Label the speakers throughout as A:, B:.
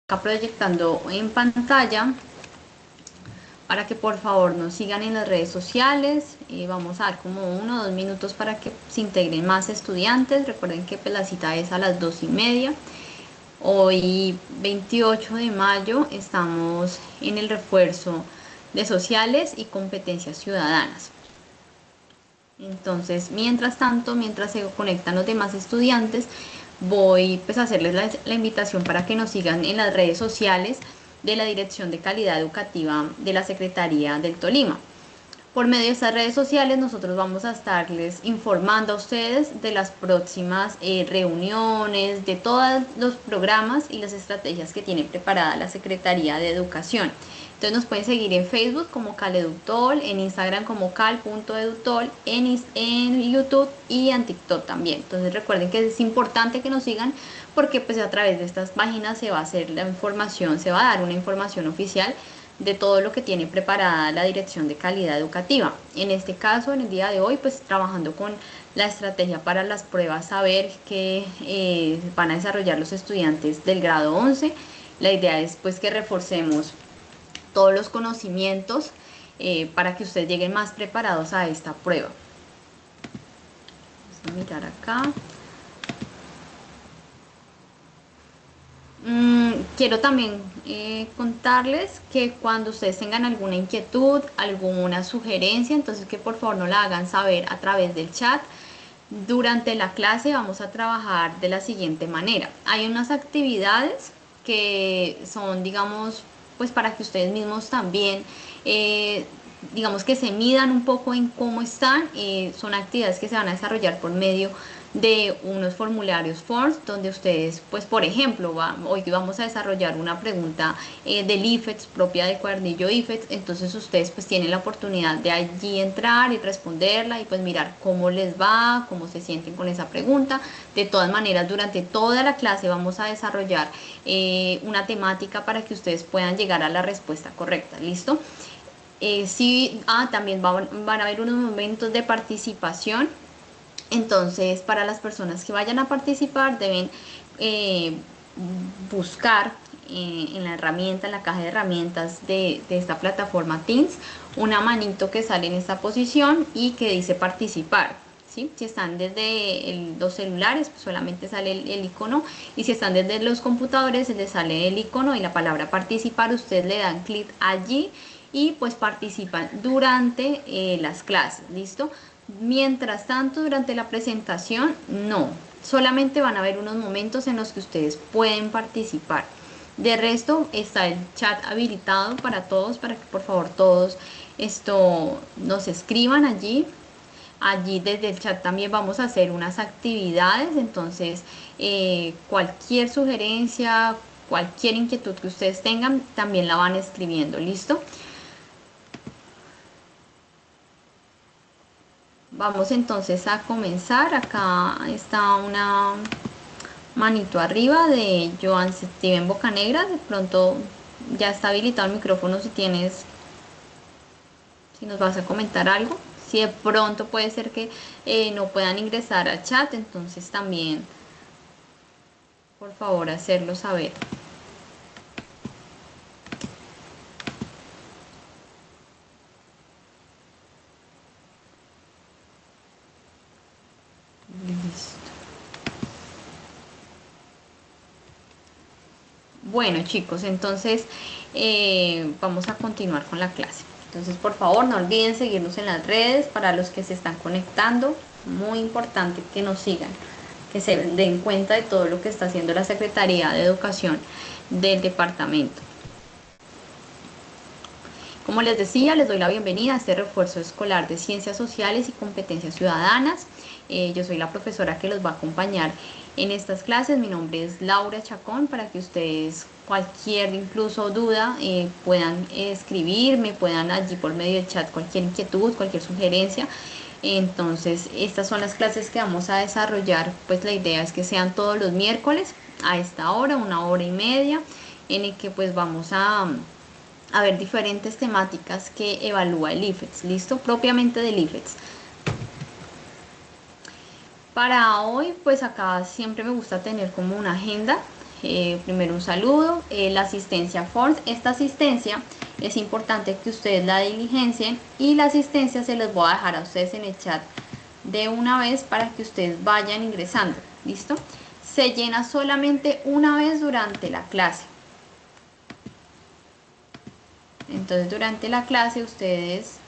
A: acá proyectando en pantalla para que por favor nos sigan en las redes sociales. Vamos a dar como 1 o 2 minutos para que se integren más estudiantes. Recuerden que pues, la cita es a las 2:30. Hoy 28 de mayo estamos en el refuerzo de sociales y competencias ciudadanas. Entonces, mientras tanto, mientras se conectan los demás estudiantes, voy pues a hacerles la invitación para que nos sigan en las redes sociales de la Dirección de Calidad Educativa de la Secretaría del Tolima. Por medio de estas redes sociales nosotros vamos a estarles informando a ustedes de las próximas reuniones, de todos los programas y las estrategias que tiene preparada la Secretaría de Educación. Entonces nos pueden seguir en Facebook como CalEduTol, en Instagram como cal.edutol, en YouTube y en TikTok también. Entonces recuerden que es importante que nos sigan porque pues a través de estas páginas se va a hacer la información, se va a dar una información oficial de todo lo que tiene preparada la Dirección de Calidad Educativa. En este caso, en el día de hoy, pues trabajando con la estrategia para las pruebas saber que van a desarrollar los estudiantes del grado 11. La idea es pues que reforcemos todos los conocimientos para que ustedes lleguen más preparados a esta prueba. Vamos a mirar acá. Quiero también contarles que cuando ustedes tengan alguna inquietud, alguna sugerencia, entonces que por favor no la hagan saber a través del chat. Durante la clase vamos a trabajar de la siguiente manera. Hay unas actividades que son, digamos, pues para que ustedes mismos también, digamos que se midan un poco en cómo están. Son actividades que se van a desarrollar por medio de unos formularios Forms donde ustedes, pues por ejemplo, hoy vamos a desarrollar una pregunta del IFETS propia del cuadernillo IFETS, entonces ustedes pues tienen la oportunidad de allí entrar y responderla y pues mirar cómo les va, cómo se sienten con esa pregunta. De todas maneras, durante toda la clase vamos a desarrollar una temática para que ustedes puedan llegar a la respuesta correcta, ¿listo? Sí, también van a haber unos momentos de participación. Entonces, para las personas que vayan a participar, deben eh, buscar en la herramienta, en la caja de herramientas de esta plataforma Teams, una manito que sale en esta posición y que dice participar. ¿Sí? Si están desde los celulares, pues solamente sale el icono, y si están desde los computadores, les sale el icono y la palabra participar. Ustedes le dan clic allí y pues participan durante las clases, ¿listo? Mientras tanto, durante la presentación, no. Solamente van a haber unos momentos en los que ustedes pueden participar. De resto, está el chat habilitado para todos, para que por favor todos nos escriban allí. Allí desde el chat también vamos a hacer unas actividades, entonces cualquier sugerencia, cualquier inquietud que ustedes tengan, también la van escribiendo, ¿listo? Vamos entonces a comenzar. Acá está una manito arriba de Joan Steven Bocanegra. De pronto ya está habilitado el micrófono si nos vas a comentar algo. Si de pronto puede ser que no puedan ingresar al chat, entonces también por favor hacerlo saber. Listo. Bueno chicos, entonces vamos a continuar con la clase. Entonces por favor no olviden seguirnos en las redes para los que se están conectando. Muy importante que nos sigan, que se den cuenta de todo lo que está haciendo la Secretaría de Educación del departamento. Como les decía, les doy la bienvenida a este refuerzo escolar de Ciencias Sociales y Competencias Ciudadanas. Yo soy la profesora que los va a acompañar en estas clases. Mi nombre es Laura Chacón, para que ustedes cualquier incluso duda puedan escribirme, puedan allí por medio del chat cualquier inquietud, cualquier sugerencia. Entonces, estas son las clases que vamos a desarrollar. Pues la idea es que sean todos los miércoles a esta hora, 1 hora y media, en el que pues vamos a ver diferentes temáticas que evalúa el IFETS, ¿listo? Propiamente del IFETS. Para hoy, pues acá siempre me gusta tener como una agenda primero un saludo, la asistencia Forms. Esta asistencia es importante que ustedes la diligencien y la asistencia se los voy a dejar a ustedes en el chat de una vez para que ustedes vayan ingresando. ¿Listo? Se llena solamente una vez durante la clase. Entonces durante la clase ustedes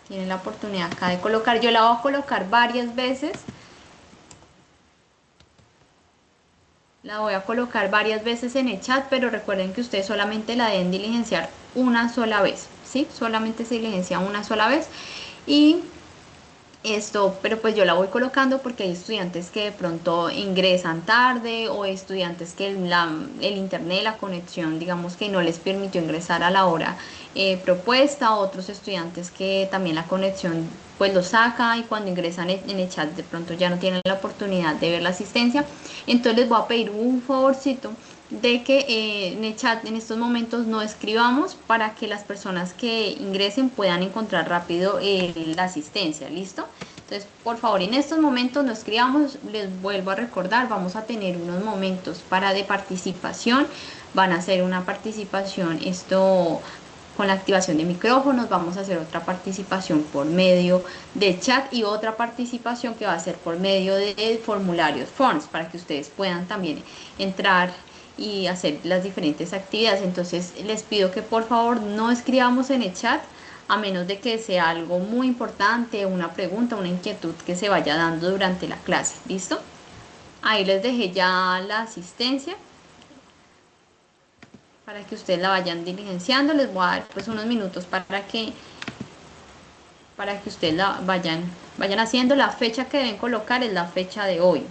A: tienen la oportunidad acá de colocar, yo la voy a colocar varias veces, la voy a colocar varias veces en el chat, pero recuerden que ustedes solamente la deben diligenciar una sola vez, ¿sí? Solamente se diligencia una sola vez y esto, pero pues yo la voy colocando porque hay estudiantes que de pronto ingresan tarde o estudiantes que el internet, la conexión, digamos que no les permitió ingresar a la hora propuesta, otros estudiantes que también la conexión pues lo saca y cuando ingresan en el chat de pronto ya no tienen la oportunidad de ver la asistencia. Entonces les voy a pedir un favorcito de que en el chat en estos momentos no escribamos para que las personas que ingresen puedan encontrar rápido la asistencia, ¿listo? Entonces, por favor, en estos momentos no escribamos, les vuelvo a recordar, vamos a tener unos momentos para de participación, van a hacer una participación, esto con la activación de micrófonos, vamos a hacer otra participación por medio de chat y otra participación que va a ser por medio de formularios Forms para que ustedes puedan también entrar y hacer las diferentes actividades. Entonces les pido que por favor no escribamos en el chat a menos de que sea algo muy importante, una pregunta, una inquietud que se vaya dando durante la clase. ¿Listo? Ahí les dejé ya la asistencia para que ustedes la vayan diligenciando. Les voy a dar pues unos minutos para que ustedes la vayan haciendo. La fecha que deben colocar es la fecha de hoy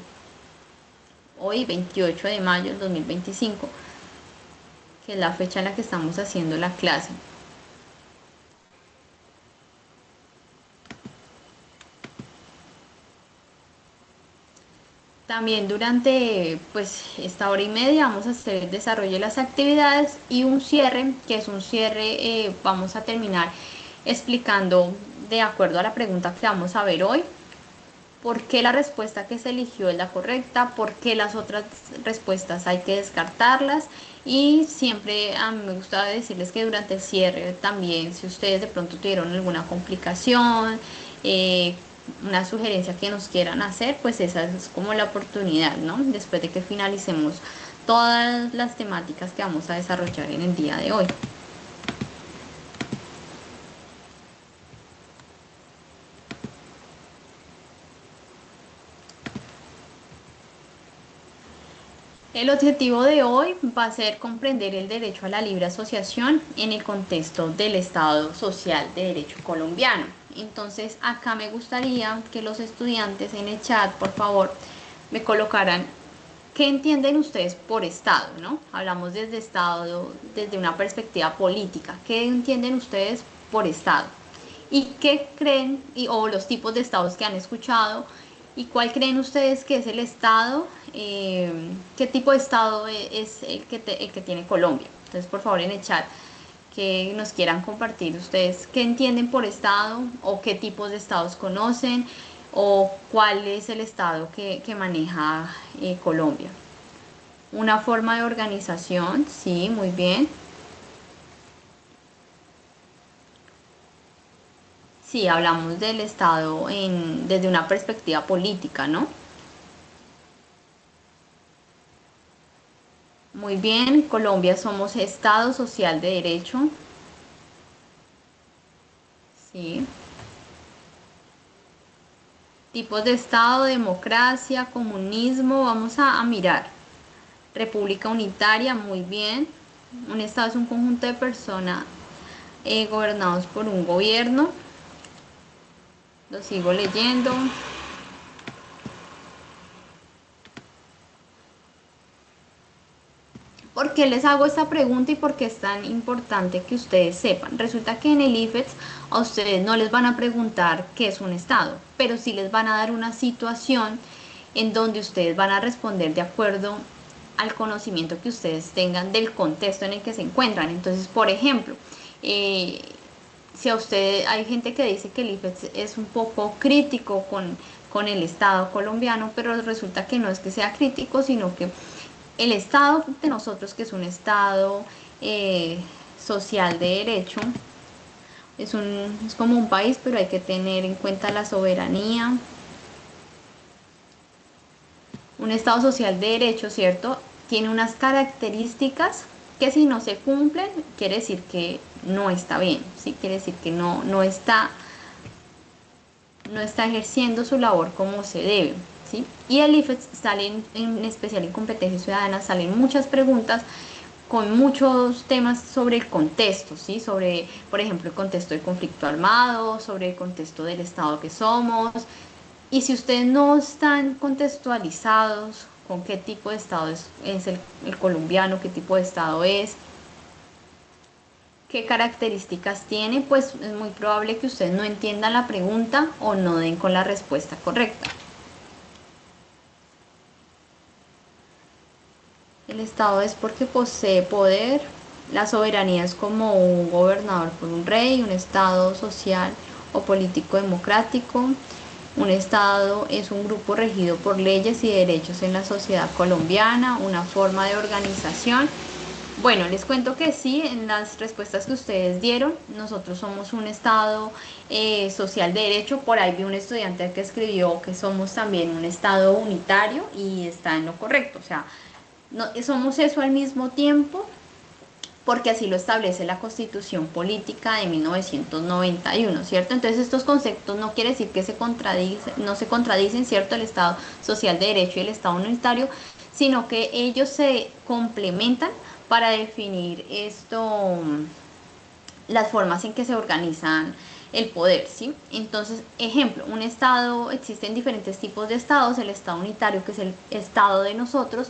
A: 28 de mayo del 2025, que es la fecha en la que estamos haciendo la clase. También durante pues esta hora y media vamos a hacer el desarrollo de las actividades y un cierre, que es un cierre, vamos a terminar explicando de acuerdo a la pregunta que vamos a ver hoy, por qué la respuesta que se eligió es la correcta, por qué las otras respuestas hay que descartarlas y siempre a mí me gusta decirles que durante el cierre también si ustedes de pronto tuvieron alguna complicación, una sugerencia que nos quieran hacer, pues esa es como la oportunidad, ¿no? Después de que finalicemos todas las temáticas que vamos a desarrollar en el día de hoy. El objetivo de hoy va a ser comprender el derecho a la libre asociación en el contexto del Estado Social de Derecho colombiano. Entonces, acá me gustaría que los estudiantes en el chat, por favor, me colocaran qué entienden ustedes por Estado, ¿no? Hablamos desde Estado, desde una perspectiva política. ¿Qué entienden ustedes por Estado? ¿Y qué creen, o los tipos de estados que han escuchado, y cuál creen ustedes que es el estado, qué tipo de estado es el que tiene Colombia? Entonces, por favor, en el chat, que nos quieran compartir ustedes qué entienden por estado, o qué tipos de estados conocen, o cuál es el estado que maneja Colombia. Una forma de organización, sí, muy bien. Sí, hablamos del Estado desde una perspectiva política, ¿no? Muy bien, Colombia somos Estado social de derecho. Sí. Tipos de Estado, democracia, comunismo, vamos a mirar. República unitaria, muy bien. Un Estado es un conjunto de personas gobernados por un gobierno. Lo sigo leyendo. ¿Por qué les hago esta pregunta y por qué es tan importante que ustedes sepan? Resulta que en el IFETS a ustedes no les van a preguntar qué es un estado, pero sí les van a dar una situación en donde ustedes van a responder de acuerdo al conocimiento que ustedes tengan del contexto en el que se encuentran. Entonces, por ejemplo, si a usted hay gente que dice que el IFETS es un poco crítico con el Estado colombiano, pero resulta que no es que sea crítico, sino que el Estado de nosotros, que es un Estado social de derecho, es como un país, pero hay que tener en cuenta la soberanía. Un Estado social de derecho, ¿cierto? Tiene unas características que si no se cumplen, quiere decir que no está bien, ¿sí? Quiere decir que no está ejerciendo su labor como se debe, ¿sí? Y el IFES salen, en especial en competencia ciudadana, salen muchas preguntas con muchos temas sobre el contexto, ¿sí? Sobre, por ejemplo, el contexto del conflicto armado, sobre el contexto del Estado que somos. Y si ustedes no están contextualizados con qué tipo de Estado es el colombiano, qué tipo de Estado es, qué características tiene, pues es muy probable que ustedes no entiendan la pregunta o no den con la respuesta correcta. El Estado es porque posee poder. La soberanía es como un gobernador por un rey, un Estado social o político democrático. Un Estado es un grupo regido por leyes y derechos en la sociedad colombiana, una forma de organización. Bueno, les cuento que sí, en las respuestas que ustedes dieron, nosotros somos un Estado social de derecho. Por ahí vi un estudiante que escribió que somos también un Estado unitario y está en lo correcto. O sea, no, somos eso al mismo tiempo porque así lo establece la Constitución Política de 1991, ¿cierto? Entonces estos conceptos no quiere decir que no se contradicen, ¿cierto? El Estado social de derecho y el Estado unitario, sino que ellos se complementan para definir las formas en que se organizan el poder, ¿sí? Entonces, ejemplo, un estado, existen diferentes tipos de estados. El estado unitario, que es el estado de nosotros,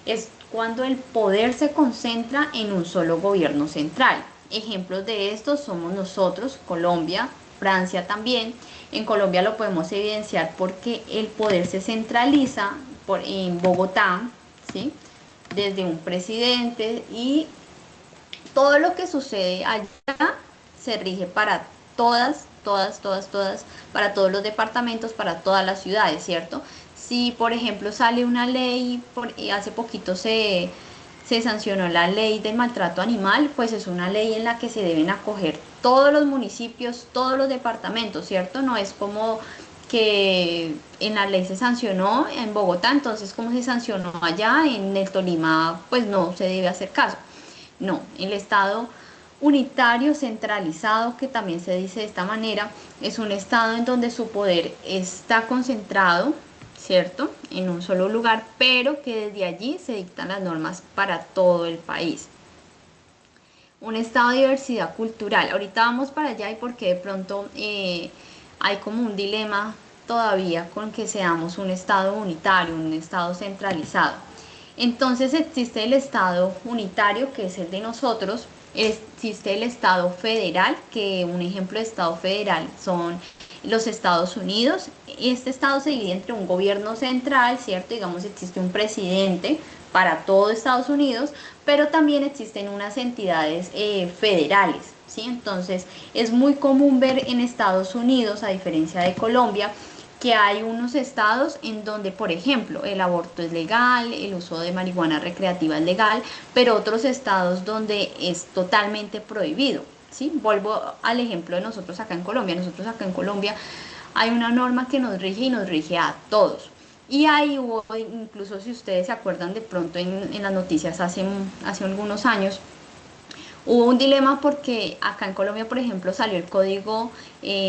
A: es cuando el poder se concentra en un solo gobierno central. Ejemplos de estos somos nosotros, Colombia, Francia también. En Colombia lo podemos evidenciar porque el poder se centraliza en Bogotá, ¿sí? Desde un presidente, y todo lo que sucede allá se rige para todas, para todos los departamentos, para todas las ciudades, ¿cierto? Si, por ejemplo, sale una ley, hace poquito se sancionó la ley del maltrato animal, pues es una ley en la que se deben acoger todos los municipios, todos los departamentos, ¿cierto? No es como que en la ley se sancionó en Bogotá, entonces como se sancionó allá en el Tolima, pues no se debe hacer caso. No, el Estado unitario, centralizado, que también se dice de esta manera, es un Estado en donde su poder está concentrado, ¿cierto? En un solo lugar, pero que desde allí se dictan las normas para todo el país. Un estado de diversidad cultural. Ahorita vamos para allá, y porque de pronto hay como un dilema todavía con que seamos un estado unitario, un estado centralizado. Entonces existe el estado unitario, que es el de nosotros. Existe el estado federal, que un ejemplo de estado federal son los Estados Unidos. Este estado se divide entre un gobierno central, ¿cierto? Digamos, existe un presidente para todo Estados Unidos, pero también existen unas entidades federales, ¿sí? Entonces es muy común ver en Estados Unidos, a diferencia de Colombia, que hay unos estados en donde, por ejemplo, el aborto es legal, el uso de marihuana recreativa es legal, pero otros estados donde es totalmente prohibido, ¿sí? Vuelvo al ejemplo de nosotros acá en Colombia. Nosotros acá en Colombia hay una norma que nos rige y nos rige a todos. Y ahí hubo, incluso si ustedes se acuerdan de pronto en las noticias hace algunos años, hubo un dilema porque acá en Colombia, por ejemplo, salió el Código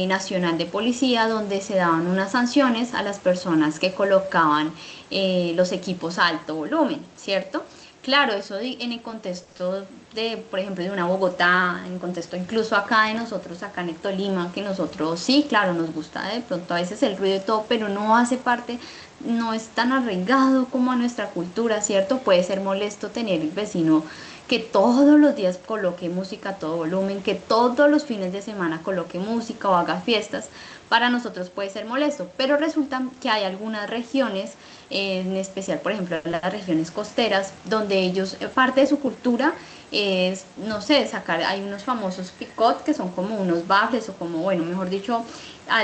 A: Nacional de Policía, donde se daban unas sanciones a las personas que colocaban los equipos a alto volumen, ¿cierto? Claro, eso en el contexto de, por ejemplo, de una Bogotá, en el contexto incluso acá de nosotros, acá en el Tolima, que nosotros sí, claro, nos gusta de pronto a veces el ruido y todo, pero no hace parte, no es tan arraigado como a nuestra cultura, ¿cierto? Puede ser molesto tener el vecino que todos los días coloque música a todo volumen, que todos los fines de semana coloque música o haga fiestas. Para nosotros puede ser molesto, pero resulta que hay algunas regiones, en especial, por ejemplo, las regiones costeras, donde ellos, parte de su cultura es, no sé, sacar, hay unos famosos picot, que son como unos baffles, o como, bueno, mejor dicho,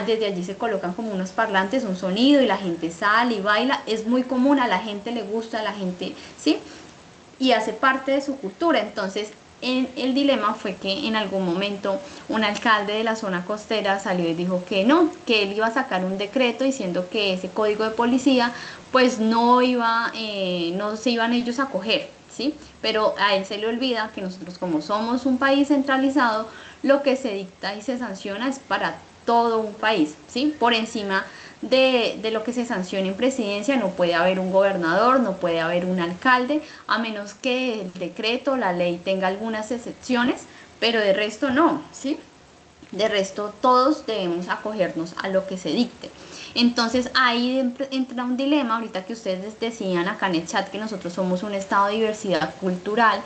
A: desde allí se colocan como unos parlantes, un sonido, y la gente sale y baila. Es muy común, a la gente le gusta, a la gente, ¿sí? y hace parte de su cultura. Entonces, el dilema fue que en algún momento un alcalde de la zona costera salió y dijo que no, que él iba a sacar un decreto diciendo que ese código de policía pues no se iban ellos a coger, ¿sí? Pero a él se le olvida que nosotros, como somos un país centralizado, lo que se dicta y se sanciona es para todo un país, ¿sí? Por encima de lo que se sancione en presidencia no puede haber un gobernador, no puede haber un alcalde, a menos que el decreto, la ley tenga algunas excepciones, pero de resto no, ¿sí? De resto todos debemos acogernos a lo que se dicte. Entonces ahí entra un dilema, ahorita que ustedes decían acá en el chat que nosotros somos un estado de diversidad cultural,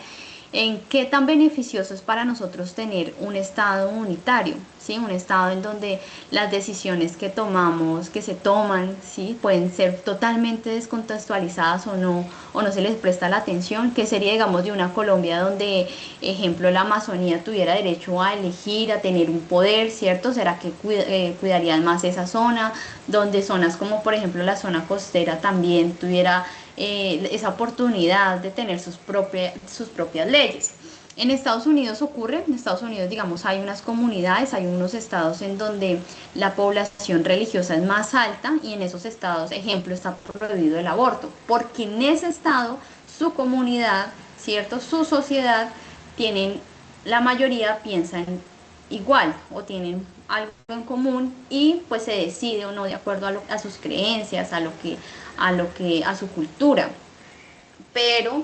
A: en qué tan beneficioso es para nosotros tener un estado unitario, ¿sí? Un estado en donde las decisiones que tomamos, que se toman, ¿sí? Pueden ser totalmente descontextualizadas o no se les presta la atención, que sería, digamos, de una Colombia donde, ejemplo, la Amazonía tuviera derecho a elegir, a tener un poder, ¿cierto? ¿Será que cuidarían más esa zona? Donde zonas como, por ejemplo, la zona costera también tuviera esa oportunidad de tener sus propias leyes. En Estados Unidos ocurre, en Estados Unidos, digamos, hay unas comunidades, hay unos estados en donde la población religiosa es más alta y en esos estados, ejemplo, está prohibido el aborto, porque en ese estado su comunidad, ¿cierto? Su sociedad tienen, la mayoría piensan igual o tienen algo en común y pues se decide o no de acuerdo a sus creencias, a su cultura. Pero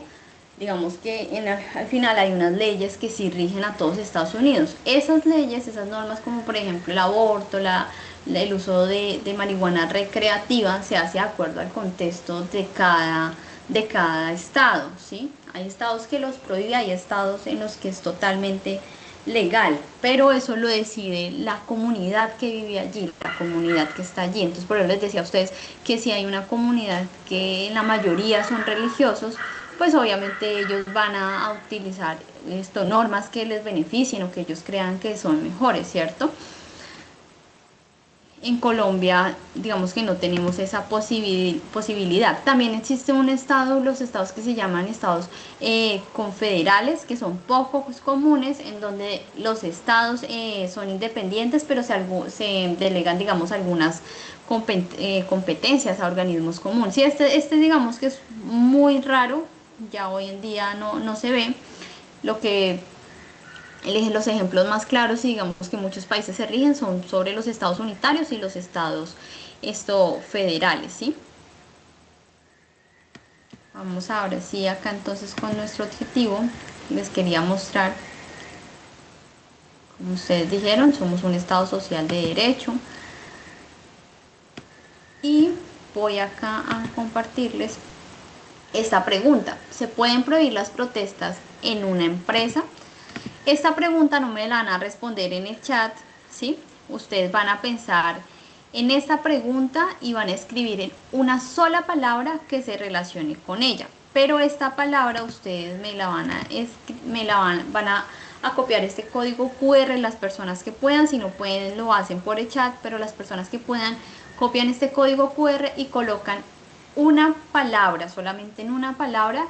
A: digamos que al final hay unas leyes que sí rigen a todos Estados Unidos. Esas leyes, esas normas como por ejemplo el aborto, el uso de marihuana recreativa se hace de acuerdo al contexto de cada estado, ¿sí? Hay estados que los prohíben, hay estados en los que es totalmente legal, pero eso lo decide la comunidad que vive allí, la comunidad que está allí. Entonces, por eso les decía a ustedes que si hay una comunidad que en la mayoría son religiosos, pues obviamente ellos van a utilizar normas que les beneficien o que ellos crean que son mejores, ¿cierto? En Colombia, digamos que no tenemos esa posibilidad. También existe un estado, los estados que se llaman estados confederales, que son poco comunes, en donde los estados son independientes, pero se delegan, digamos, algunas competencias a organismos comunes. Sí, este digamos que es muy raro, ya hoy en día no se ve. Lo que los ejemplos más claros y digamos que muchos países se rigen son sobre los estados unitarios y los estados federales, ¿sí? Vamos ahora sí acá entonces con nuestro objetivo. Les quería mostrar, como ustedes dijeron, somos un estado social de derecho y voy acá a compartirles esta pregunta. ¿Se pueden prohibir las protestas en una empresa? Esta pregunta no me la van a responder en el chat, ¿sí? Ustedes van a pensar en esta pregunta y van a escribir en una sola palabra que se relacione con ella. Pero esta palabra ustedes van a copiar este código QR, las personas que puedan, si no pueden lo hacen por el chat, pero las personas que puedan copian este código QR y colocan una palabra, solamente en una palabra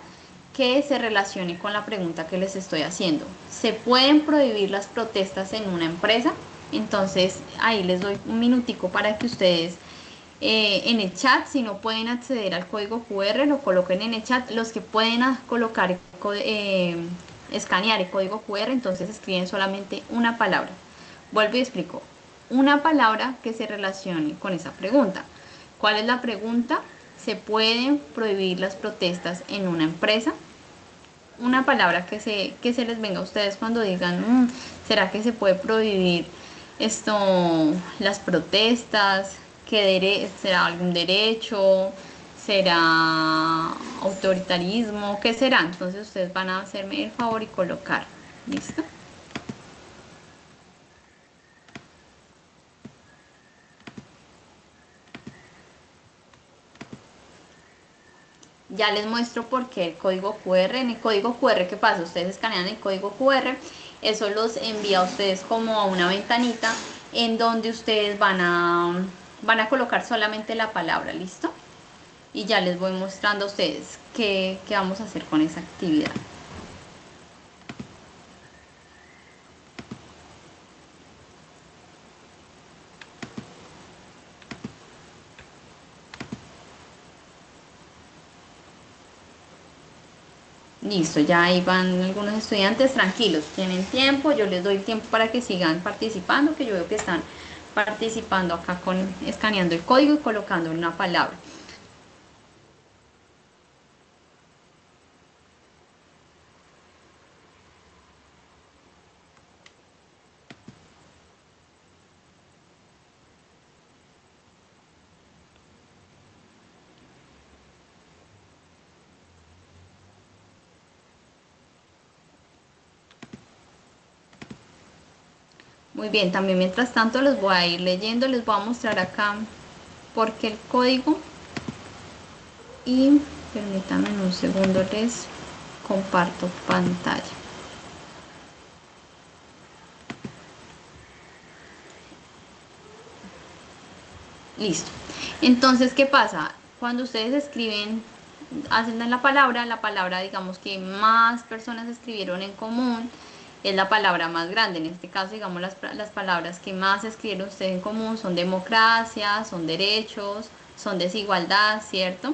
A: que se relacione con la pregunta que les estoy haciendo. ¿Se pueden prohibir las protestas en una empresa? Entonces ahí les doy un minutico para que ustedes en el chat, si no pueden acceder al código QR, lo coloquen en el chat. Los que pueden colocar, escanear el código QR, entonces escriben solamente una palabra. Vuelvo y explico. Una palabra que se relacione con esa pregunta. ¿Cuál es la pregunta? ¿Se pueden prohibir las protestas en una empresa? Una palabra que se les venga a ustedes cuando digan, ¿será que se puede prohibir las protestas? ¿Será algún derecho? ¿Será autoritarismo? ¿Qué será? Entonces ustedes van a hacerme el favor y colocar. ¿Listo? Ya les muestro por qué el código QR. En el código QR, ¿qué pasa? Ustedes escanean el código QR, eso los envía a ustedes como a una ventanita en donde ustedes van a colocar solamente la palabra, ¿listo? y ya les voy mostrando a ustedes qué vamos a hacer con esa actividad. Listo, ya ahí van algunos estudiantes tranquilos, tienen tiempo, yo les doy tiempo para que sigan participando, que yo veo que están participando acá con escaneando el código y colocando una palabra. Muy bien, también mientras tanto los voy a ir leyendo, les voy a mostrar acá porque el código y permítanme un segundo, les comparto pantalla. Listo. Entonces, ¿qué pasa? Cuando ustedes escriben, hacen la palabra, digamos que más personas escribieron en común, es la palabra más grande. En este caso, digamos, las palabras que más escribieron ustedes en común son democracia, son derechos, son desigualdad, ¿cierto?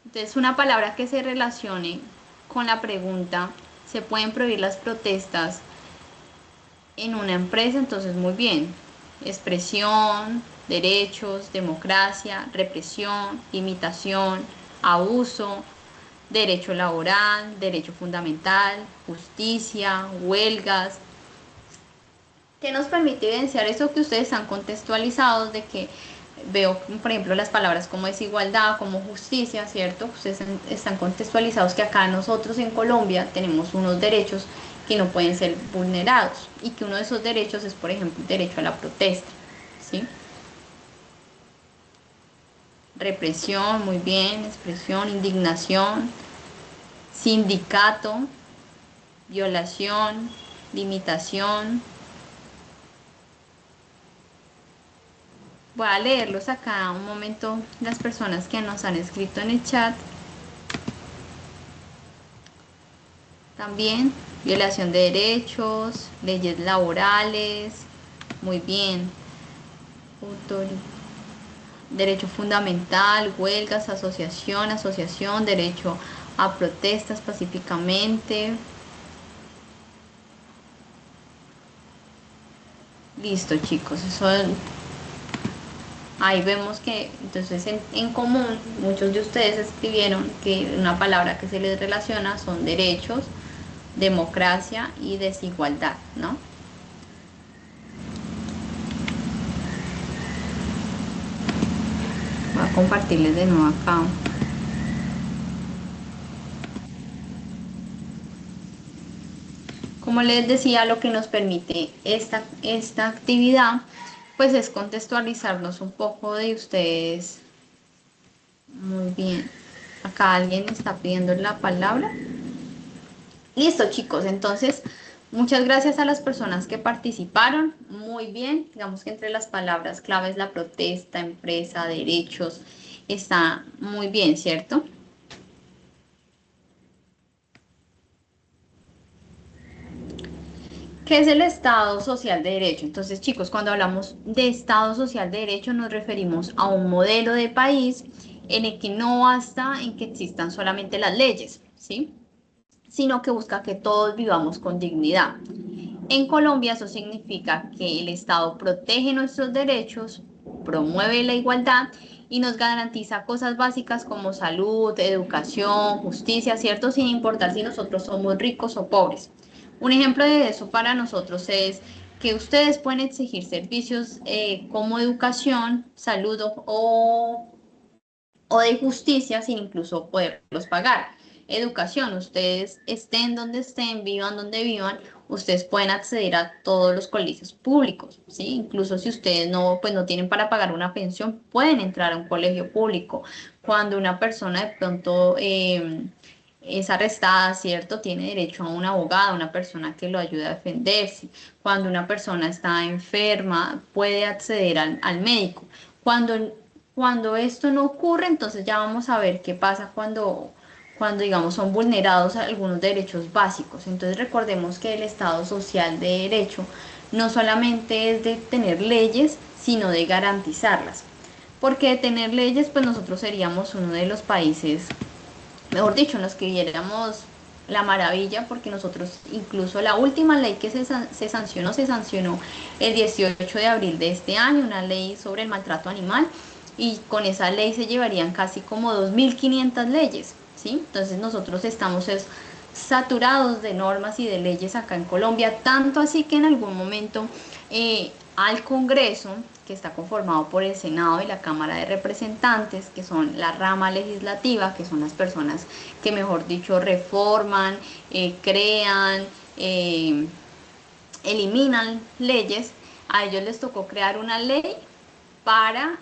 A: Entonces, una palabra que se relacione con la pregunta, ¿se pueden prohibir las protestas en una empresa? Entonces, muy bien. Expresión, derechos, democracia, represión, imitación, abuso, derecho laboral, derecho fundamental, justicia, huelgas. ¿Qué nos permite evidenciar eso que ustedes están contextualizados de que veo, por ejemplo, las palabras como desigualdad, como justicia, ¿cierto? Ustedes están contextualizados que acá nosotros en Colombia tenemos unos derechos que no pueden ser vulnerados y que uno de esos derechos es, por ejemplo, el derecho a la protesta, ¿sí? Represión, muy bien, expresión, indignación, sindicato, violación, limitación. Voy a leerlos acá un momento, las personas que nos han escrito en el chat. También violación de derechos, leyes laborales, muy bien. Derecho fundamental, huelgas, asociación, derecho a protestas pacíficamente. Listo, chicos, eso ahí vemos que entonces en común muchos de ustedes escribieron que una palabra que se les relaciona son derechos, democracia y desigualdad, ¿no? Voy a compartirles de nuevo acá. Como les decía, lo que nos permite esta actividad, pues es contextualizarnos un poco de ustedes. Muy bien. Acá alguien está pidiendo la palabra. Listo, chicos. Entonces, muchas gracias a las personas que participaron. Muy bien. Digamos que entre las palabras claves la protesta, empresa, derechos, está muy bien, ¿cierto? ¿Qué es el Estado Social de Derecho? Entonces, chicos, cuando hablamos de Estado Social de Derecho nos referimos a un modelo de país en el que no basta en que existan solamente las leyes, ¿sí? Sino que busca que todos vivamos con dignidad. En Colombia eso significa que el Estado protege nuestros derechos, promueve la igualdad y nos garantiza cosas básicas como salud, educación, justicia, ¿cierto? Sin importar si nosotros somos ricos o pobres. Un ejemplo de eso para nosotros es que ustedes pueden exigir servicios como educación, salud o de justicia sin incluso poderlos pagar. Educación, ustedes estén donde estén, vivan donde vivan, ustedes pueden acceder a todos los colegios públicos, ¿sí? Incluso si ustedes no, pues no tienen para pagar una pensión, pueden entrar a un colegio público. Cuando una persona de pronto es arrestada, ¿cierto? Tiene derecho a un abogado, una persona que lo ayude a defenderse. Cuando una persona está enferma, puede acceder al médico. Cuando Cuando esto no ocurre, entonces ya vamos a ver qué pasa cuando digamos, son vulnerados algunos derechos básicos. Entonces recordemos que el Estado social de derecho no solamente es de tener leyes, sino de garantizarlas. Porque de tener leyes, pues nosotros seríamos uno de los países, mejor dicho, nos escribiéramos la maravilla, porque nosotros, incluso la última ley que se sancionó el 18 de abril de este año, una ley sobre el maltrato animal, y con esa ley se llevarían casi como 2.500 leyes, ¿sí? Entonces nosotros estamos saturados de normas y de leyes acá en Colombia, tanto así que en algún momento al Congreso, que está conformado por el Senado y la Cámara de Representantes, que son la rama legislativa, que son las personas que, mejor dicho, reforman, crean, eh, eliminan leyes. A ellos les tocó crear una ley para,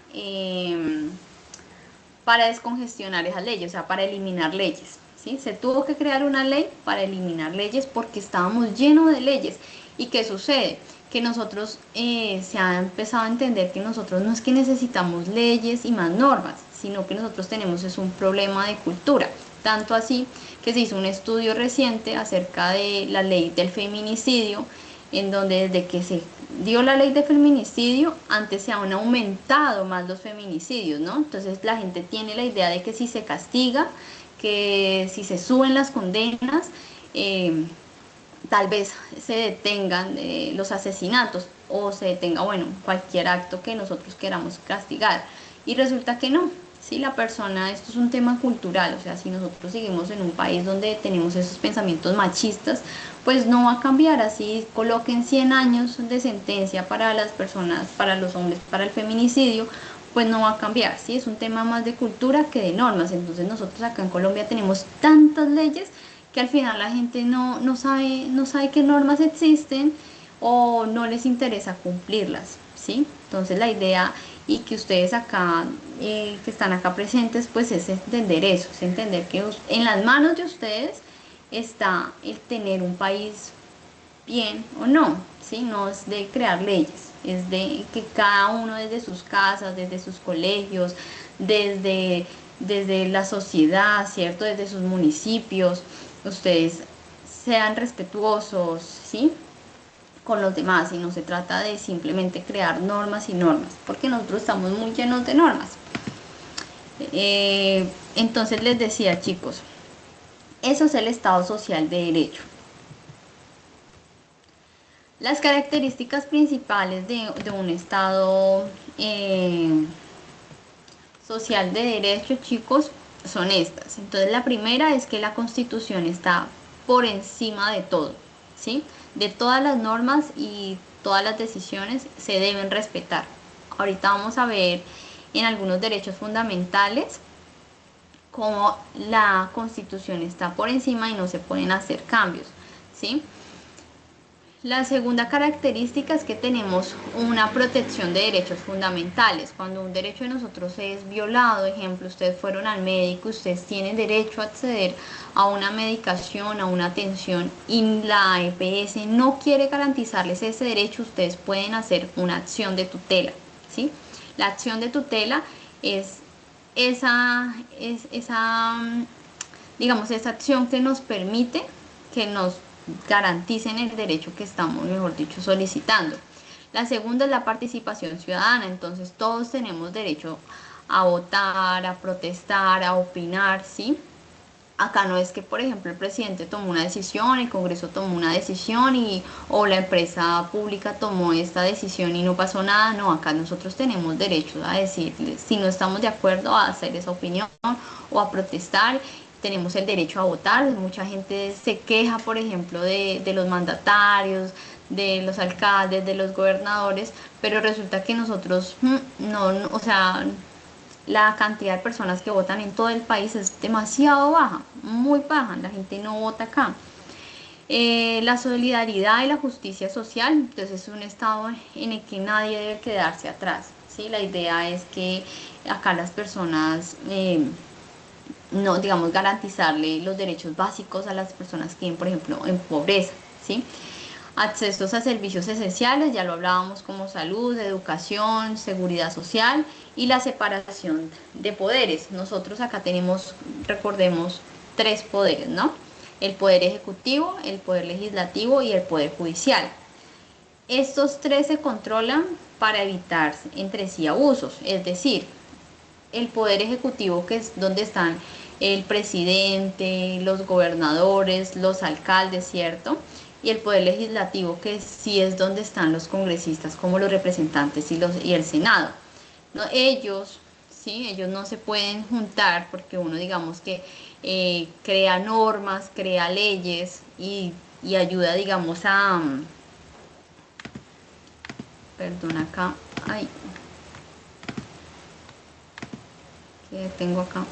A: para descongestionar esas leyes, o sea, para eliminar leyes. ¿Sí? Se tuvo que crear una ley para eliminar leyes porque estábamos llenos de leyes. ¿Y qué sucede? Que nosotros se ha empezado a entender que nosotros no es que necesitamos leyes y más normas, sino que nosotros tenemos es un problema de cultura. Tanto así que se hizo un estudio reciente acerca de la ley del feminicidio, en donde desde que se dio la ley de feminicidio, antes se han aumentado más los feminicidios, ¿no? Entonces la gente tiene la idea de que si se castiga, que si se suben las condenas, eh, tal vez se detengan los asesinatos o se detenga, bueno, cualquier acto que nosotros queramos castigar. Y resulta que no, si la persona, esto es un tema cultural, o sea, si nosotros seguimos en un país donde tenemos esos pensamientos machistas, pues no va a cambiar, así coloquen 100 años de sentencia para las personas, para los hombres, para el feminicidio, pues no va a cambiar, ¿sí? Es un tema más de cultura que de normas. Entonces nosotros acá en Colombia tenemos tantas leyes que al final la gente no sabe qué normas existen o no les interesa cumplirlas, ¿sí? Entonces la idea y que ustedes acá, que están acá presentes, pues es entender eso, es entender que en las manos de ustedes está el tener un país bien o no, ¿sí? No es de crear leyes, es de que cada uno desde sus casas, desde sus colegios, desde la sociedad, ¿cierto? Desde sus municipios, ustedes sean respetuosos, ¿sí? Con los demás y no se trata de simplemente crear normas y normas, porque nosotros estamos muy llenos de normas. Entonces les decía, chicos, eso es el Estado social de derecho. Las características principales de un Estado social de derecho, chicos, son estas. Entonces, la primera es que la Constitución está por encima de todo, ¿sí? De todas las normas y todas las decisiones se deben respetar. Ahorita vamos a ver en algunos derechos fundamentales cómo la Constitución está por encima y no se pueden hacer cambios, ¿sí? La segunda característica es que tenemos una protección de derechos fundamentales. Cuando un derecho de nosotros es violado, ejemplo, ustedes fueron al médico, ustedes tienen derecho a acceder a una medicación, a una atención y la EPS no quiere garantizarles ese derecho, ustedes pueden hacer una acción de tutela, ¿sí? La acción de tutela es esa, digamos, esa acción que nos permite que nos garanticen el derecho que estamos, mejor dicho, solicitando. La segunda es la participación ciudadana, entonces todos tenemos derecho a votar, a protestar, a opinar, ¿sí? Acá no es que, por ejemplo, el presidente tomó una decisión, el Congreso tomó una decisión o la empresa pública tomó esta decisión y no pasó nada. No, acá nosotros tenemos derecho a decirles si no estamos de acuerdo a hacer esa opinión o a protestar. Tenemos el derecho a votar. Mucha gente se queja, por ejemplo, de los mandatarios, de los alcaldes, de los gobernadores, pero resulta que nosotros no, o sea, la cantidad de personas que votan en todo el país es demasiado baja, muy baja, la gente no vota acá. La solidaridad y la justicia social, entonces es un estado en el que nadie debe quedarse atrás, ¿sí? La idea es que acá las personas, no, digamos, garantizarle los derechos básicos a las personas que viven, por ejemplo, en pobreza, ¿sí? Accesos a servicios esenciales, ya lo hablábamos, como salud, educación, seguridad social y la separación de poderes. Nosotros acá tenemos, recordemos, tres poderes, ¿no? El poder ejecutivo, el poder legislativo y el poder judicial. Estos tres se controlan para evitar entre sí abusos, es decir, el poder ejecutivo, que es donde están el presidente, los gobernadores, los alcaldes, ¿cierto? Y el poder legislativo, que sí es donde están los congresistas, como los representantes y el Senado. No, ellos, ¿sí? Ellos no se pueden juntar porque uno, digamos que crea normas, crea leyes y ayuda, digamos, perdón acá, ay, que tengo acá.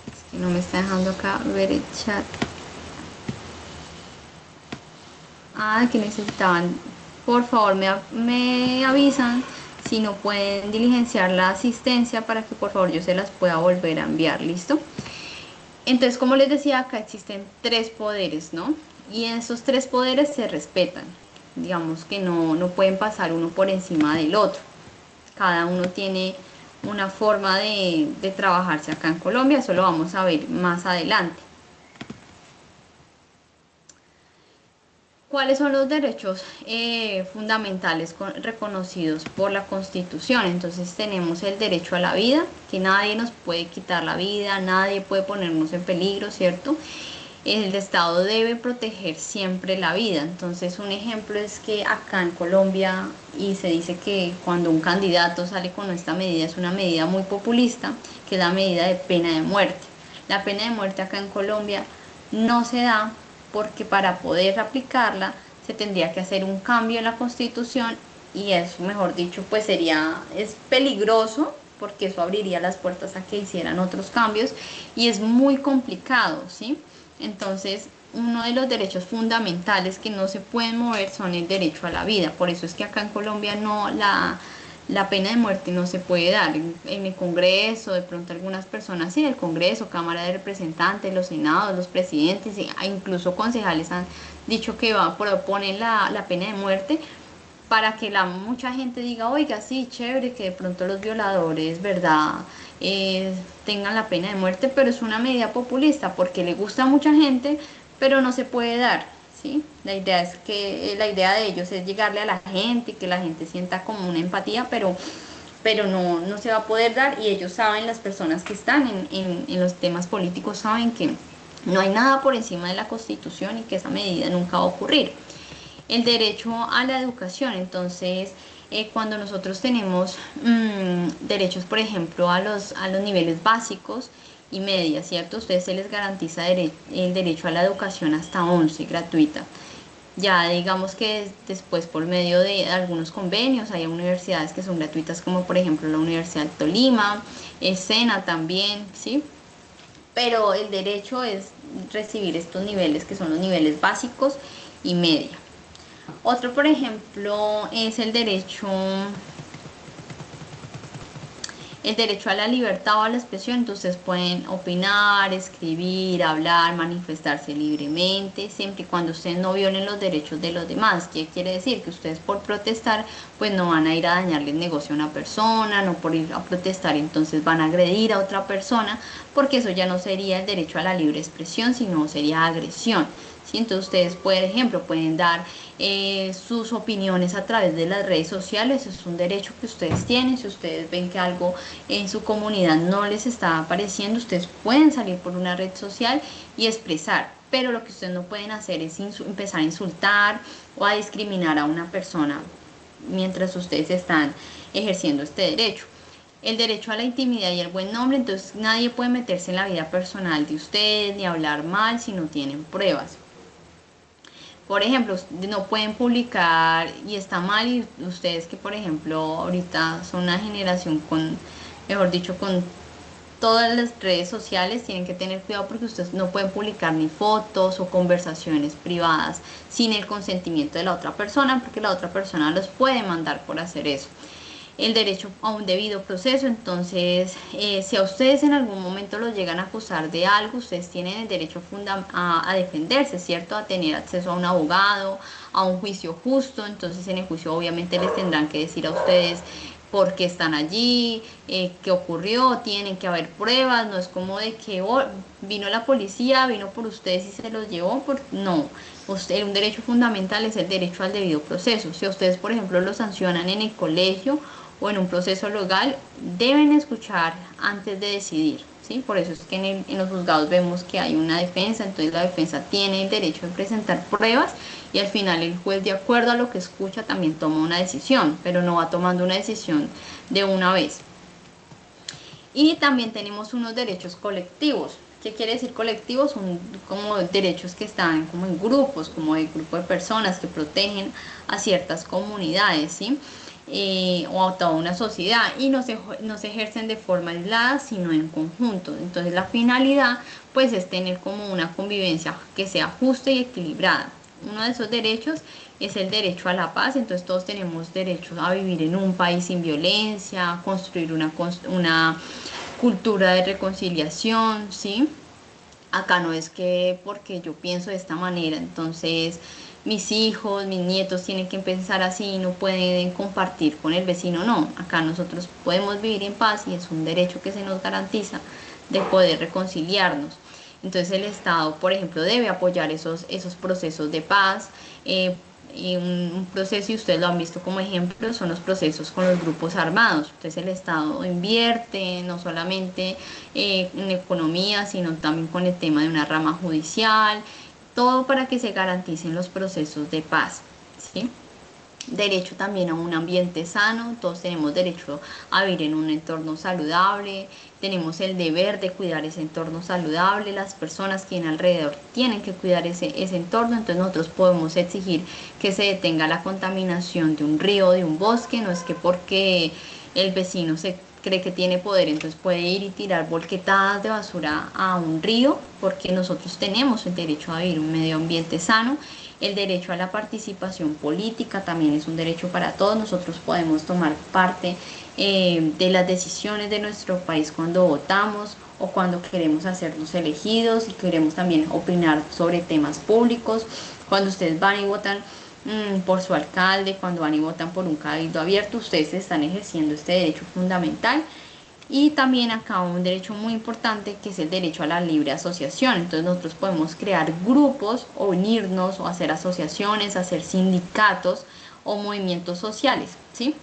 A: Es que no me está dejando acá ver el chat. Ah, que necesitaban. Por favor, me avisan si no pueden diligenciar la asistencia para que por favor yo se las pueda volver a enviar. ¿Listo? Entonces, como les decía, acá existen tres poderes, ¿no? Y esos tres poderes se respetan. Digamos que no pueden pasar uno por encima del otro. Cada uno tiene una forma de trabajarse acá en Colombia. Eso lo vamos a ver más adelante. ¿Cuáles son los derechos fundamentales reconocidos por la Constitución? Entonces tenemos el derecho a la vida, que nadie nos puede quitar la vida, nadie puede ponernos en peligro, ¿cierto? El Estado debe proteger siempre la vida. Entonces un ejemplo es que acá en Colombia, y se dice que cuando un candidato sale con esta medida, es una medida muy populista, que es la medida de pena de muerte. La pena de muerte acá en Colombia no se da porque para poder aplicarla se tendría que hacer un cambio en la Constitución y eso, mejor dicho, pues es peligroso porque eso abriría las puertas a que hicieran otros cambios y es muy complicado, ¿sí? Entonces, uno de los derechos fundamentales que no se pueden mover son el derecho a la vida. Por eso es que acá en Colombia la pena de muerte no se puede dar. En el Congreso, de pronto algunas personas, sí, el Congreso, Cámara de Representantes, los senados, los presidentes, incluso concejales han dicho que proponen la pena de muerte para que mucha gente diga, oiga, sí, chévere, que de pronto los violadores, ¿verdad? Tengan la pena de muerte, pero es una medida populista porque le gusta a mucha gente, pero no se puede dar, ¿sí? La idea de ellos es llegarle a la gente y que la gente sienta como una empatía, pero no se va a poder dar y ellos saben, las personas que están en los temas políticos saben que no hay nada por encima de la Constitución y que esa medida nunca va a ocurrir. El derecho a la educación, entonces, cuando nosotros tenemos derechos, por ejemplo, a los niveles básicos y media, ¿cierto? A ustedes se les garantiza el derecho a la educación hasta 11, gratuita. Ya digamos que después por medio de algunos convenios hay universidades que son gratuitas como por ejemplo la Universidad de Tolima, SENA también, ¿sí? Pero el derecho es recibir estos niveles que son los niveles básicos y media. Otro, por ejemplo, es el derecho a la libertad o a la expresión. Entonces pueden opinar, escribir, hablar, manifestarse libremente, siempre y cuando ustedes no violen los derechos de los demás. ¿Qué quiere decir? Que ustedes por protestar, pues no van a ir a dañarle el negocio a una persona, no por ir a protestar, entonces van a agredir a otra persona, porque eso ya no sería el derecho a la libre expresión, sino sería agresión. ¿Sí? Entonces ustedes, por ejemplo, pueden dar sus opiniones a través de las redes sociales. Es un derecho que ustedes tienen. Si ustedes ven que algo en su comunidad no les está pareciendo, ustedes pueden salir por una red social y expresar, pero lo que ustedes no pueden hacer es empezar a insultar o a discriminar a una persona mientras ustedes están ejerciendo este derecho. El derecho a la intimidad y el buen nombre, entonces nadie puede meterse en la vida personal de ustedes ni hablar mal si no tienen pruebas. Por ejemplo, no pueden publicar y está mal, y ustedes que por ejemplo ahorita son una generación con, mejor dicho, con todas las redes sociales, tienen que tener cuidado porque ustedes no pueden publicar ni fotos o conversaciones privadas sin el consentimiento de la otra persona, porque la otra persona los puede mandar por hacer eso. el derecho a un debido proceso. Entonces, si a ustedes en algún momento los llegan a acusar de algo, ustedes tienen el derecho a defenderse, ¿cierto? A tener acceso a un abogado, a un juicio justo. Entonces, en el juicio obviamente les tendrán que decir a ustedes por qué están allí, qué ocurrió, tienen que haber pruebas. No es como de que oh, vino la policía, vino por ustedes y se los llevó, no. Un derecho fundamental es el derecho al debido proceso. Si a ustedes, por ejemplo, lo sancionan en el colegio o en un proceso legal, deben escuchar antes de decidir, ¿sí? Por eso es que en los juzgados vemos que hay una defensa. Entonces la defensa tiene el derecho de presentar pruebas y al final el juez, de acuerdo a lo que escucha, también toma una decisión, pero no va tomando una decisión de una vez. Y también tenemos unos derechos colectivos. ¿Qué quiere decir colectivos? Son como derechos que están como en grupos, como el grupo de personas que protegen a ciertas comunidades, ¿sí? O a toda una sociedad, y no se ejercen de forma aislada, sino en conjunto. Entonces la finalidad pues es tener como una convivencia que sea justa y equilibrada. Uno de esos derechos es el derecho a la paz. Entonces todos tenemos derecho a vivir en un país sin violencia, construir una cultura de reconciliación, ¿sí? Acá no es que porque yo pienso de esta manera, entonces mis hijos, mis nietos tienen que pensar así, no pueden compartir con el vecino. No, acá nosotros podemos vivir en paz y es un derecho que se nos garantiza de poder reconciliarnos. Entonces el Estado, por ejemplo, debe apoyar esos procesos de paz. Y un proceso, y ustedes lo han visto como ejemplo, son los procesos con los grupos armados. Entonces el Estado invierte no solamente en economía, sino también con el tema de una rama judicial, todo para que se garanticen los procesos de paz, ¿sí? Derecho también a un ambiente sano. Todos tenemos derecho a vivir en un entorno saludable, tenemos el deber de cuidar ese entorno saludable. Las personas que tienen alrededor tienen que cuidar ese entorno. Entonces nosotros podemos exigir que se detenga la contaminación de un río, de un bosque. No es que porque el vecino se cree que tiene poder, entonces puede ir y tirar volquetadas de basura a un río, porque nosotros tenemos el derecho a vivir un medio ambiente sano. El derecho a la participación política también es un derecho para todos. Nosotros podemos tomar parte de las decisiones de nuestro país cuando votamos o cuando queremos hacernos elegidos, y queremos también opinar sobre temas públicos. Cuando ustedes van y votan por su alcalde, cuando van y votan por un cabildo abierto, ustedes están ejerciendo este derecho fundamental. Y también acá un derecho muy importante, que es el derecho a la libre asociación. Entonces nosotros podemos crear grupos o unirnos o hacer asociaciones, hacer sindicatos o movimientos sociales, ¿sí?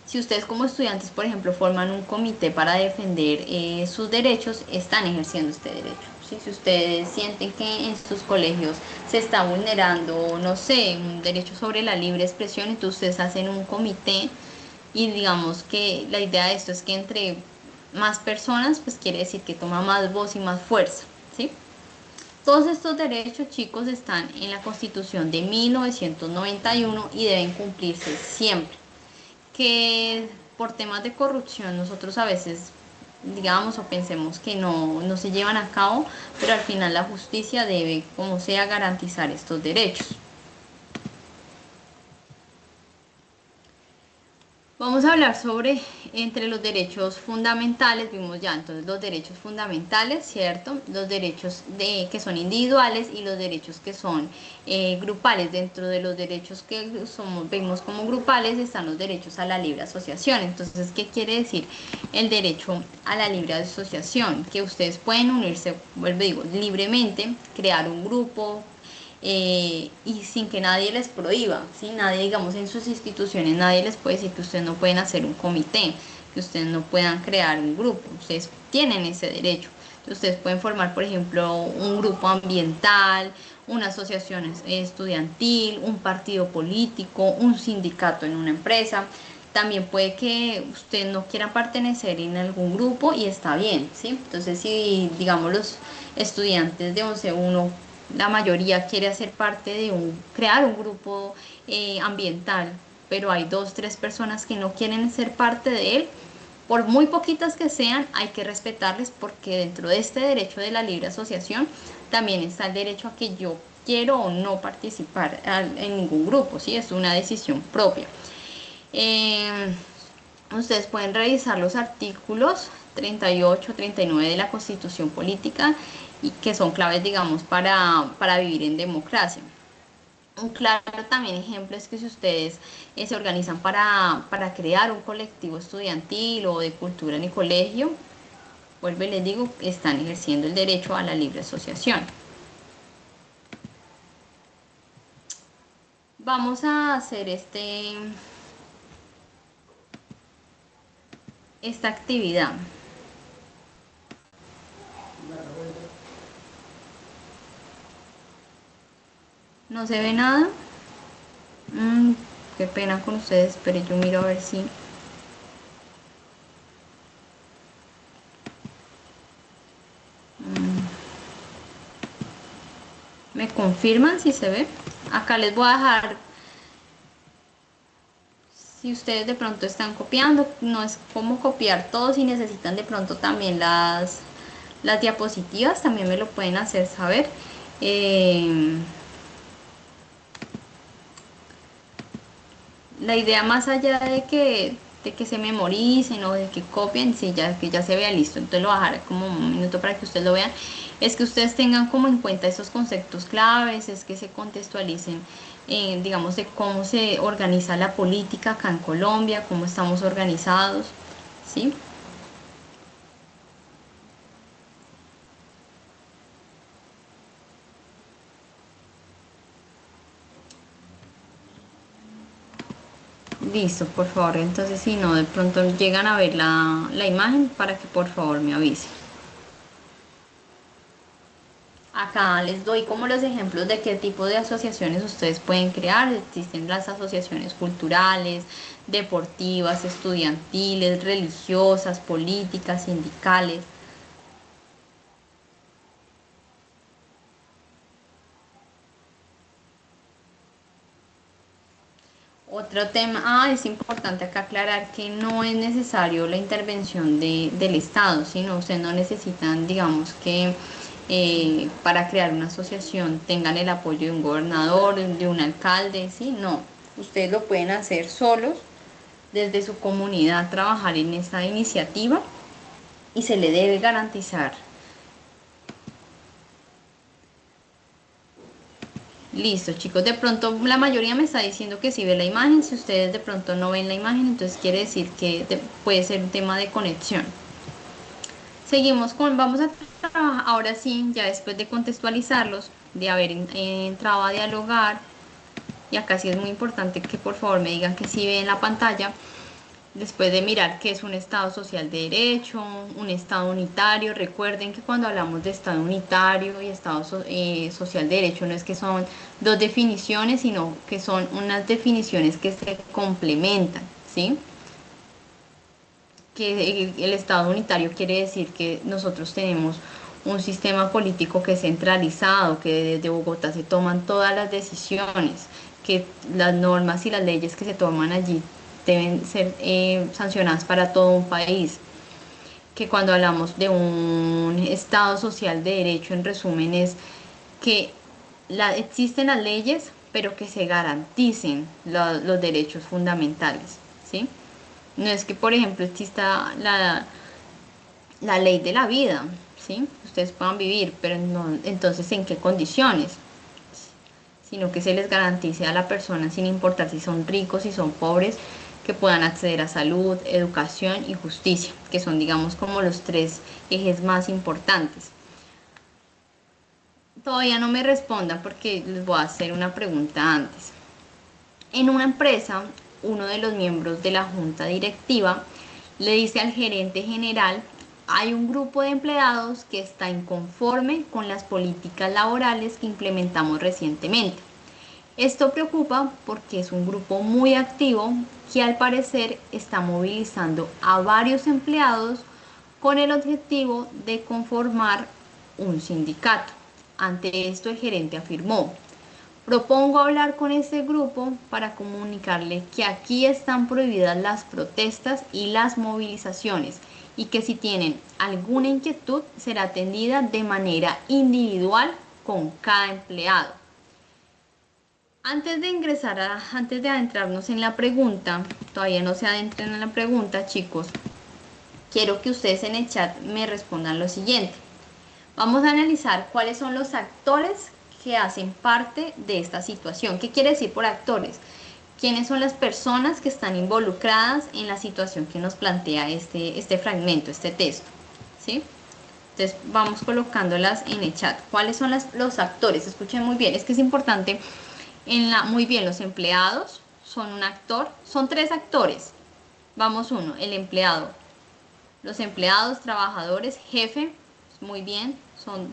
A: Si ustedes como estudiantes, por ejemplo, forman un comité para defender sus derechos, están ejerciendo este derecho, ¿sí? Si ustedes sienten que en sus colegios se está vulnerando, no sé, un derecho sobre la libre expresión, entonces ustedes hacen un comité. Y digamos que la idea de esto es que entre más personas, pues quiere decir que toma más voz y más fuerza, ¿sí? Todos estos derechos, chicos, están en la Constitución de 1991 y deben cumplirse siempre. Que por temas de corrupción nosotros a veces digamos o pensemos que no se llevan a cabo, pero al final la justicia debe, como sea, garantizar estos derechos. Vamos a hablar sobre entre los derechos fundamentales. Vimos ya entonces los derechos fundamentales, ¿cierto? Los derechos que son individuales y los derechos que son grupales. Dentro de los derechos que vemos como grupales están los derechos a la libre asociación. Entonces, ¿qué quiere decir el derecho a la libre asociación? Que ustedes pueden unirse, vuelvo digo, libremente, crear un grupo, y sin que nadie les prohíba, ¿sí? Nadie, digamos, en sus instituciones, nadie les puede decir que ustedes no pueden hacer un comité, que ustedes no puedan crear un grupo. Ustedes tienen ese derecho. Entonces, ustedes pueden formar, por ejemplo, un grupo ambiental, una asociación estudiantil, un partido político, un sindicato en una empresa. También puede que usted no quiera pertenecer en algún grupo y está bien, ¿sí? Entonces, si digamos los estudiantes de 11.1, la mayoría quiere hacer parte de crear un grupo ambiental, pero hay dos, tres personas que no quieren ser parte de él, por muy poquitas que sean, hay que respetarles, porque dentro de este derecho de la libre asociación también está el derecho a que yo quiero o no participar en ningún grupo, ¿sí? Es una decisión propia. Eh, Ustedes pueden revisar los artículos 38, 39 de la Constitución Política y que son claves, digamos, para vivir en democracia. Un claro también ejemplo es que si ustedes se organizan para crear un colectivo estudiantil o de cultura en el colegio, vuelvo y les digo, están ejerciendo el derecho a la libre asociación. Vamos a hacer esta actividad. ¿No se ve nada? Mm, qué pena con ustedes, pero yo miro a ver si... ¿Me confirman si se ve? Acá les voy a dejar, si ustedes de pronto están copiando, no es como copiar todo, si necesitan de pronto también las diapositivas, también me lo pueden hacer saber. Eh, la idea más allá de que se memoricen o de que copien, sí, ya, que ya se vea listo, entonces lo voy a dejar como un minuto para que ustedes lo vean, es que ustedes tengan como en cuenta esos conceptos claves, es que se contextualicen, digamos, de cómo se organiza la política acá en Colombia, cómo estamos organizados, ¿sí? Listo, por favor, entonces si no, de pronto llegan a ver la imagen para que por favor me avisen. Acá les doy como los ejemplos de qué tipo de asociaciones ustedes pueden crear. Existen las asociaciones culturales, deportivas, estudiantiles, religiosas, políticas, sindicales. Otro tema, es importante acá aclarar que no es necesario la intervención del Estado, sino ustedes no necesitan, digamos que para crear una asociación tengan el apoyo de un gobernador, de un alcalde, ¿sí? No, ustedes lo pueden hacer solos desde su comunidad, trabajar en esta iniciativa y se le debe garantizar. Listo, chicos. De pronto la mayoría me está diciendo que sí ve la imagen. Si ustedes de pronto no ven la imagen, entonces quiere decir que puede ser un tema de conexión. Seguimos con, vamos a trabajar, ahora sí, ya después de contextualizarlos, de haber entrado a dialogar, y acá sí es muy importante que por favor me digan que sí ven la pantalla. Después de mirar qué es un Estado social de derecho, un Estado unitario, recuerden que cuando hablamos de Estado unitario y Estado social de derecho no es que son dos definiciones, sino que son unas definiciones que se complementan, ¿sí? Que el Estado unitario quiere decir que nosotros tenemos un sistema político que es centralizado, que desde Bogotá se toman todas las decisiones, que las normas y las leyes que se toman allí deben ser sancionadas para todo un país, que cuando hablamos de un Estado social de derecho, en resumen, es que existen las leyes, pero que se garanticen los derechos fundamentales, ¿sí? No es que, por ejemplo, exista la ley de la vida, ¿sí? Ustedes puedan vivir, pero no, entonces, ¿en qué condiciones? Sino que se les garantice a la persona, sin importar si son ricos, si son pobres, que puedan acceder a salud, educación y justicia, que son, digamos, como los tres ejes más importantes. Todavía no me respondan porque les voy a hacer una pregunta antes. En una empresa, uno de los miembros de la junta directiva le dice al gerente general: hay un grupo de empleados que está inconforme con las políticas laborales que implementamos recientemente. Esto preocupa porque es un grupo muy activo que al parecer está movilizando a varios empleados con el objetivo de conformar un sindicato. Ante esto el gerente afirmó: propongo hablar con este grupo para comunicarle que aquí están prohibidas las protestas y las movilizaciones y que si tienen alguna inquietud será atendida de manera individual con cada empleado. Antes de adentrarnos en la pregunta, todavía no se adentren en la pregunta, chicos, quiero que ustedes en el chat me respondan lo siguiente. Vamos a analizar cuáles son los actores que hacen parte de esta situación. ¿Qué quiere decir por actores? ¿Quiénes son las personas que están involucradas en la situación que nos plantea este fragmento, este texto? ¿Sí? Entonces vamos colocándolas en el chat. ¿Cuáles son los actores? Escuchen muy bien, es que es importante. Muy bien, los empleados son un actor, son tres actores. Vamos uno, el empleado. Los empleados, trabajadores, jefe, muy bien,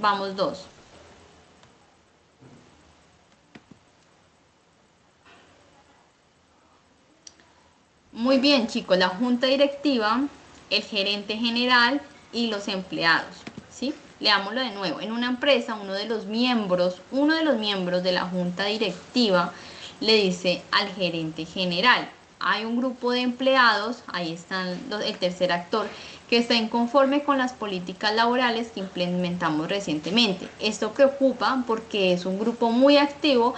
A: vamos dos. Muy bien, chicos, la junta directiva, el gerente general y los empleados, ¿sí? Leámoslo de nuevo. En una empresa, uno de los miembros de la junta directiva le dice al gerente general, hay un grupo de empleados, ahí están el tercer actor, que está inconforme con las políticas laborales que implementamos recientemente. Esto preocupa porque es un grupo muy activo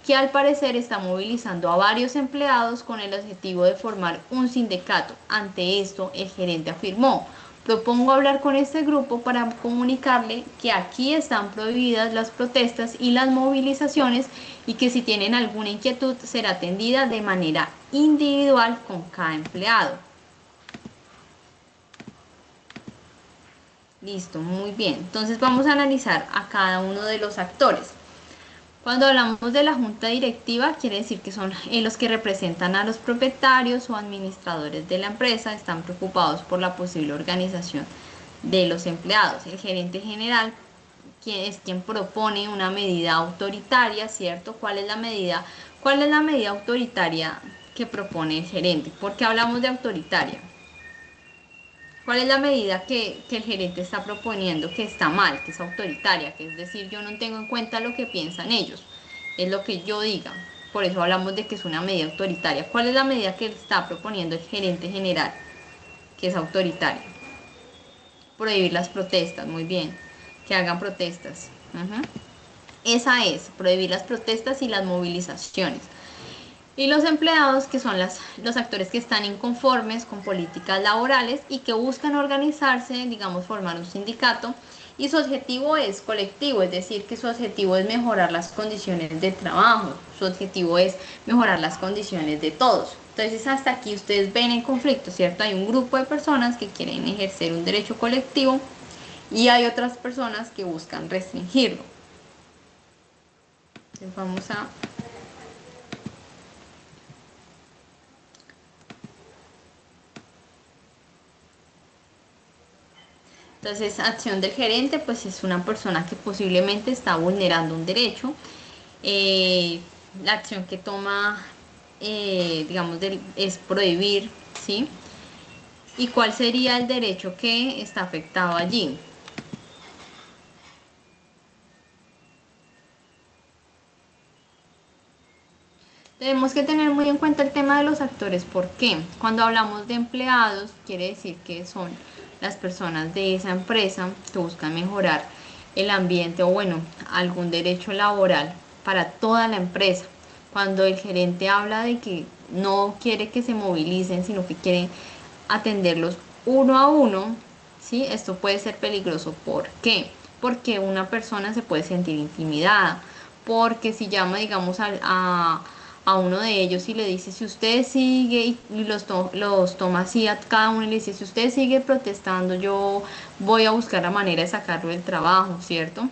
A: que al parecer está movilizando a varios empleados con el objetivo de formar un sindicato. Ante esto, el gerente afirmó: propongo hablar con este grupo para comunicarle que aquí están prohibidas las protestas y las movilizaciones y que si tienen alguna inquietud será atendida de manera individual con cada empleado. Listo, muy bien. Entonces vamos a analizar a cada uno de los actores. Cuando hablamos de la junta directiva, quiere decir que son los que representan a los propietarios o administradores de la empresa, están preocupados por la posible organización de los empleados. El gerente general, quien propone una medida autoritaria, ¿cierto? ¿Cuál es la medida autoritaria que propone el gerente? ¿Por qué hablamos de autoritaria? ¿Cuál es la medida que el gerente está proponiendo que está mal, que es autoritaria? Que es decir, yo no tengo en cuenta lo que piensan ellos, es lo que yo diga. Por eso hablamos de que es una medida autoritaria. ¿Cuál es la medida que está proponiendo el gerente general, que es autoritaria? Prohibir las protestas, muy bien, que hagan protestas. Ujú. Esa es, prohibir las protestas y las movilizaciones. Y los empleados, que son los actores que están inconformes con políticas laborales y que buscan organizarse, digamos, formar un sindicato. Y su objetivo es colectivo, es decir, que su objetivo es mejorar las condiciones de trabajo, su objetivo es mejorar las condiciones de todos. Entonces, hasta aquí ustedes ven el conflicto, ¿cierto? Hay un grupo de personas que quieren ejercer un derecho colectivo y hay otras personas que buscan restringirlo. Entonces, vamos a Entonces, acción del gerente, pues es una persona que posiblemente está vulnerando un derecho. Eh, la acción que toma, digamos, es prohibir, ¿sí? ¿Y cuál sería el derecho que está afectado allí? Tenemos que tener muy en cuenta el tema de los actores. ¿Por qué? Cuando hablamos de empleados, quiere decir que son las personas de esa empresa que buscan mejorar el ambiente o, bueno, algún derecho laboral para toda la empresa. Cuando el gerente habla de que no quiere que se movilicen, sino que quiere atenderlos uno a uno, ¿sí? Esto puede ser peligroso. ¿Por qué? Porque una persona se puede sentir intimidada, porque si llama, digamos, a uno de ellos y le dice, si usted sigue, y los toma así a cada uno y le dice, si usted sigue protestando, yo voy a buscar la manera de sacarlo del trabajo, ¿cierto?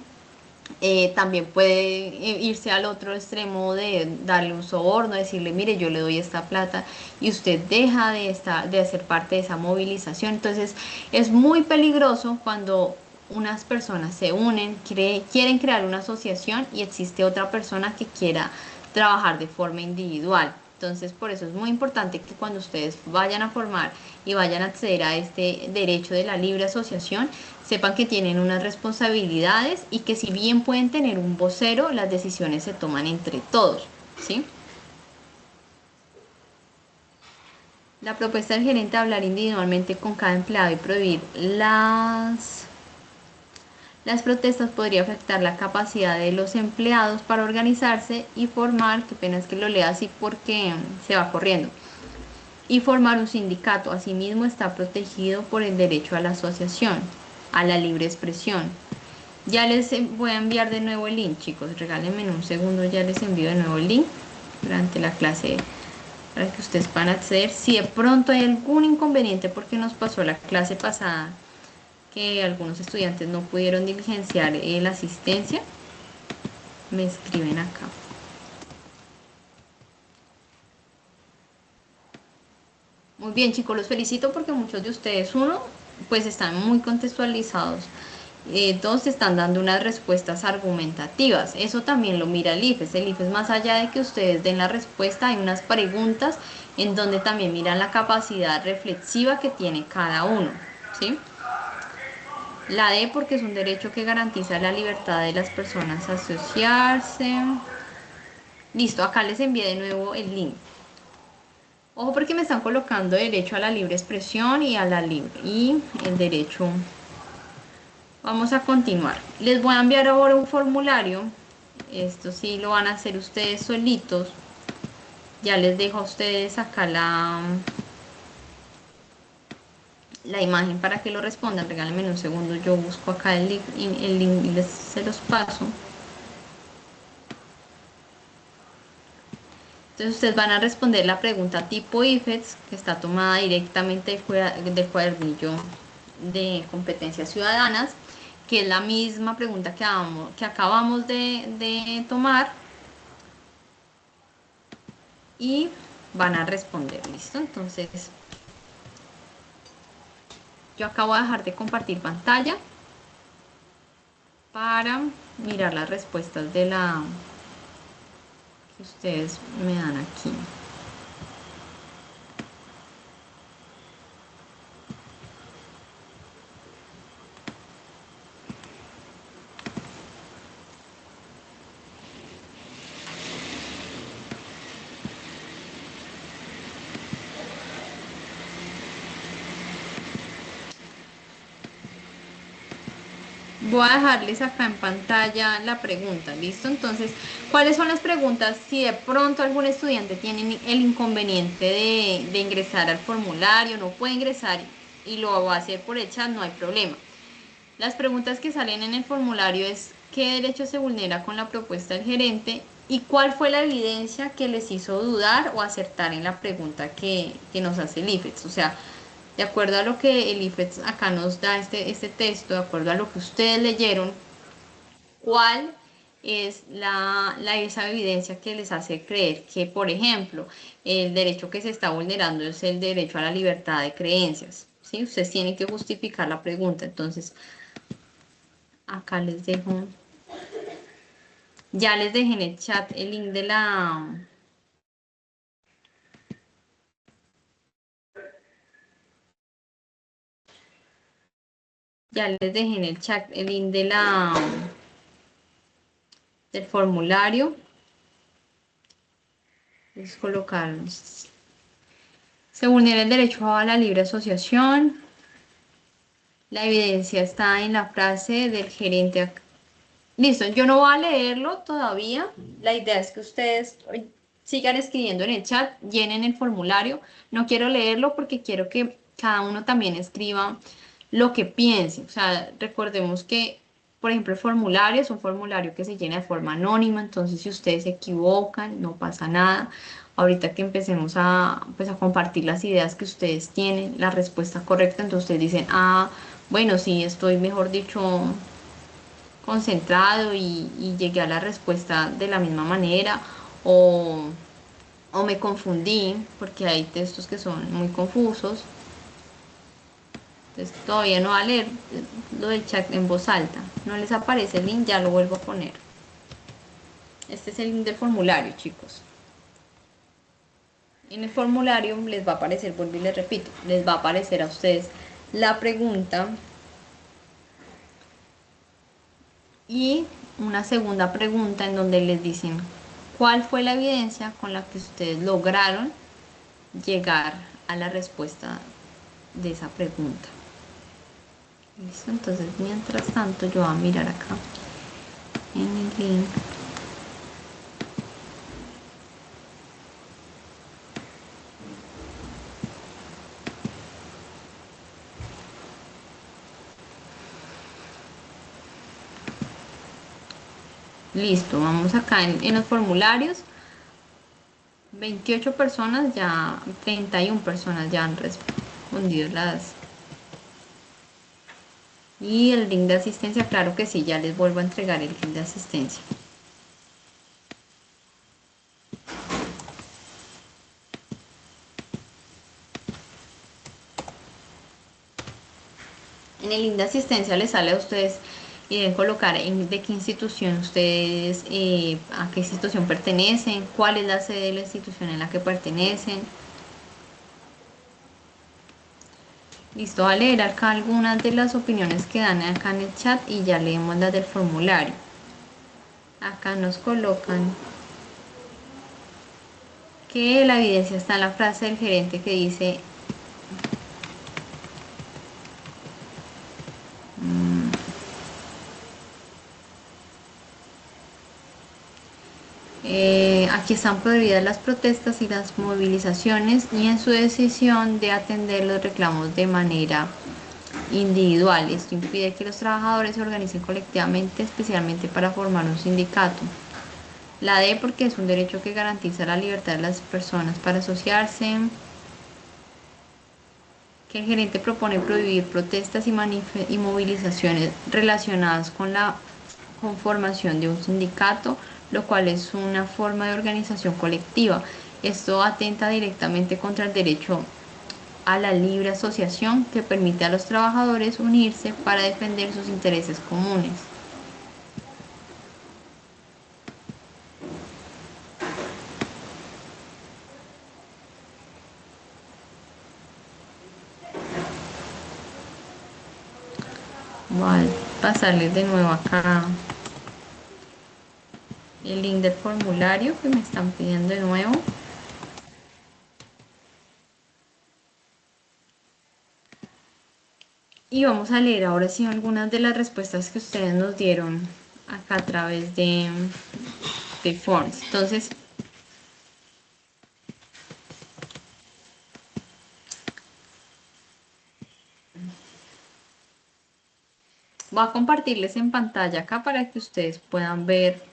A: También puede irse al otro extremo de darle un soborno, decirle, mire, yo le doy esta plata y usted deja de hacer parte de esa movilización. Entonces, es muy peligroso cuando unas personas se unen, quieren crear una asociación y existe otra persona que quiera trabajar de forma individual. Entonces, por eso es muy importante que cuando ustedes vayan a formar y vayan a acceder a este derecho de la libre asociación, sepan que tienen unas responsabilidades y que si bien pueden tener un vocero, las decisiones se toman entre todos, ¿sí? La propuesta del gerente de hablar individualmente con cada empleado y prohibir Las protestas podrían afectar la capacidad de los empleados para organizarse y formar, qué pena es que lo lea así porque se va corriendo, y formar un sindicato. Asimismo, está protegido por el derecho a la asociación, a la libre expresión. Ya les voy a enviar de nuevo el link, chicos. Regálenme un segundo, ya les envío de nuevo el link durante la clase para que ustedes puedan acceder. Si de pronto hay algún inconveniente, porque nos pasó la clase pasada que algunos estudiantes no pudieron diligenciar la asistencia, me escriben acá. Muy bien, chicos, los felicito porque muchos de ustedes, uno, pues están muy contextualizados. Dos, están dando unas respuestas argumentativas. Eso también lo mira el IFES. El IFES, más allá de que ustedes den la respuesta, hay unas preguntas en donde también miran la capacidad reflexiva que tiene cada uno, ¿sí? La D, porque es un derecho que garantiza la libertad de las personas a asociarse. Listo, acá les envié de nuevo el link. Ojo porque me están colocando derecho a la libre expresión y a la libre y el derecho. Vamos a continuar. Les voy a enviar ahora un formulario. Esto sí lo van a hacer ustedes solitos. Ya les dejo a ustedes acá la imagen para que lo respondan. Regálenme un segundo. Yo busco acá el link y se los paso. Entonces ustedes van a responder la pregunta tipo IFETS, que está tomada directamente del cuadernillo de competencias ciudadanas, que es la misma pregunta que acabamos de tomar, y van a responder, ¿listo? Entonces yo acabo de dejar de compartir pantalla para mirar las respuestas de la que ustedes me dan aquí. Voy a dejarles acá en pantalla la pregunta, ¿listo? Entonces, ¿cuáles son las preguntas si de pronto algún estudiante tiene el inconveniente de ingresar al formulario, no puede ingresar y lo va a hacer por el chat? No hay problema. Las preguntas que salen en el formulario es: ¿qué derecho se vulnera con la propuesta del gerente? ¿Y cuál fue la evidencia que les hizo dudar o acertar en la pregunta que nos hace el IFETS? O sea, de acuerdo a lo que el IFETS acá nos da este texto, de acuerdo a lo que ustedes leyeron, ¿cuál es esa evidencia que les hace creer que, por ejemplo, el derecho que se está vulnerando es el derecho a la libertad de creencias? ¿Sí? Ustedes tienen que justificar la pregunta. Entonces, acá les dejo, ya les dejé en el chat el link ya les dejé en el chat el link del formulario. Les colocar, se vulnera el derecho a la libre asociación. La evidencia está en la frase del gerente. Listo, yo no voy a leerlo todavía. La idea es que ustedes sigan escribiendo en el chat, llenen el formulario. No quiero leerlo porque quiero que cada uno también escriba lo que piense. O sea, recordemos que, por ejemplo, el formulario es un formulario que se llena de forma anónima, entonces si ustedes se equivocan, no pasa nada. Ahorita que empecemos pues, a compartir las ideas que ustedes tienen, la respuesta correcta, entonces ustedes dicen, ah, bueno, sí, estoy, mejor dicho, concentrado y llegué a la respuesta de la misma manera, o, o me confundí porque hay textos que son muy confusos. Entonces todavía no va a leer lo del chat en voz alta. No les aparece el link, ya lo vuelvo a poner. Este es el link del formulario, chicos. En el formulario les va a aparecer, vuelvo y les repito, les va a aparecer a ustedes la pregunta y una segunda pregunta en donde les dicen cuál fue la evidencia con la que ustedes lograron llegar a la respuesta de esa pregunta. Listo, entonces mientras tanto yo voy a mirar acá en el link. Listo, vamos acá en los formularios. 28 personas ya, 31 personas ya han respondido las... Y el link de asistencia, claro que sí, ya les vuelvo a entregar el link de asistencia. En el link de asistencia les sale a ustedes y deben colocar de qué institución ustedes, a qué institución pertenecen, cuál es la sede de la institución en la que pertenecen. Listo, voy a leer acá algunas de las opiniones que dan acá en el chat y ya leemos las del formulario. Acá nos colocan que la evidencia está en la frase del gerente que dice aquí están prohibidas las protestas y las movilizaciones y en su decisión de atender los reclamos de manera individual. Esto impide que los trabajadores se organicen colectivamente, especialmente para formar un sindicato. La D porque es un derecho que garantiza la libertad de las personas para asociarse. Que el gerente propone prohibir protestas y movilizaciones relacionadas con la conformación de un sindicato, lo cual es una forma de organización colectiva. Esto atenta directamente contra el derecho a la libre asociación que permite a los trabajadores unirse para defender sus intereses comunes. Voy a pasarles de nuevo acá el link del formulario que me están pidiendo de nuevo. Y vamos a leer ahora sí algunas de las respuestas que ustedes nos dieron acá a través de Forms. Entonces, voy a compartirles en pantalla acá para que ustedes puedan ver.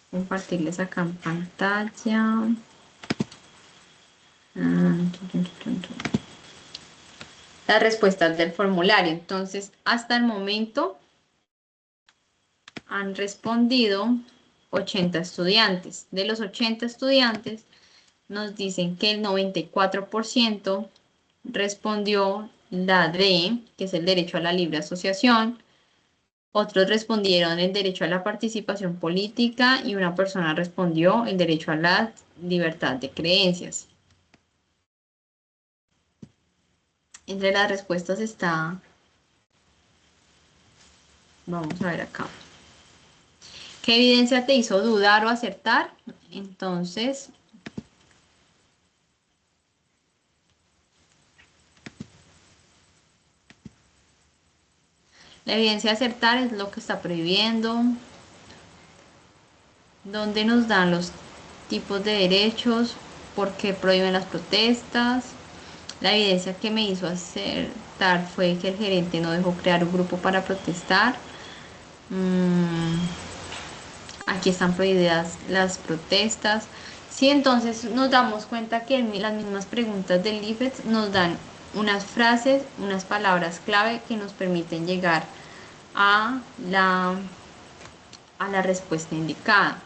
A: Compartirles acá en pantalla. Las respuestas del formulario. Entonces, hasta el momento han respondido 80 estudiantes. De los 80 estudiantes, nos dicen que el 94% respondió la D, que es el derecho a la libre asociación. Otros respondieron el derecho a la participación política y una persona respondió el derecho a la libertad de creencias. Entre las respuestas está, vamos a ver acá. ¿Qué evidencia te hizo dudar o acertar? Entonces, la evidencia de acertar es lo que está prohibiendo, donde nos dan los tipos de derechos, por qué prohíben las protestas. La evidencia que me hizo acertar fue que el gerente no dejó crear un grupo para protestar. Aquí están prohibidas las protestas. Sí, entonces nos damos cuenta que las mismas preguntas del IFETS nos dan unas frases, unas palabras clave que nos permiten llegar a la respuesta indicada,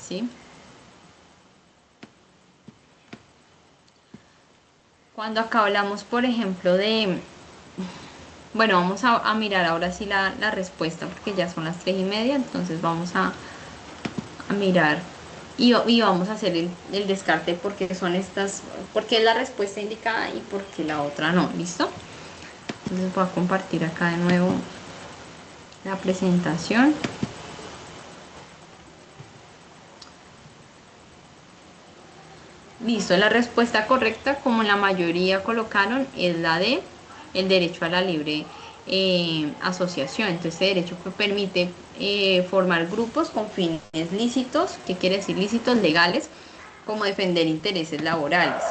A: ¿sí? Cuando acá hablamos, por ejemplo, de... Bueno, vamos a mirar ahora sí la respuesta porque ya son las 3:30, entonces vamos a mirar y vamos a hacer el descarte porque son estas, porque es la respuesta indicada y porque la otra no, ¿listo? Entonces voy a compartir acá de nuevo la presentación. Listo, la respuesta correcta, como la mayoría colocaron, es la de el derecho a la libre asociación. Entonces, este derecho permite formar grupos con fines lícitos, ¿qué quiere decir lícitos? Legales, como defender intereses laborales.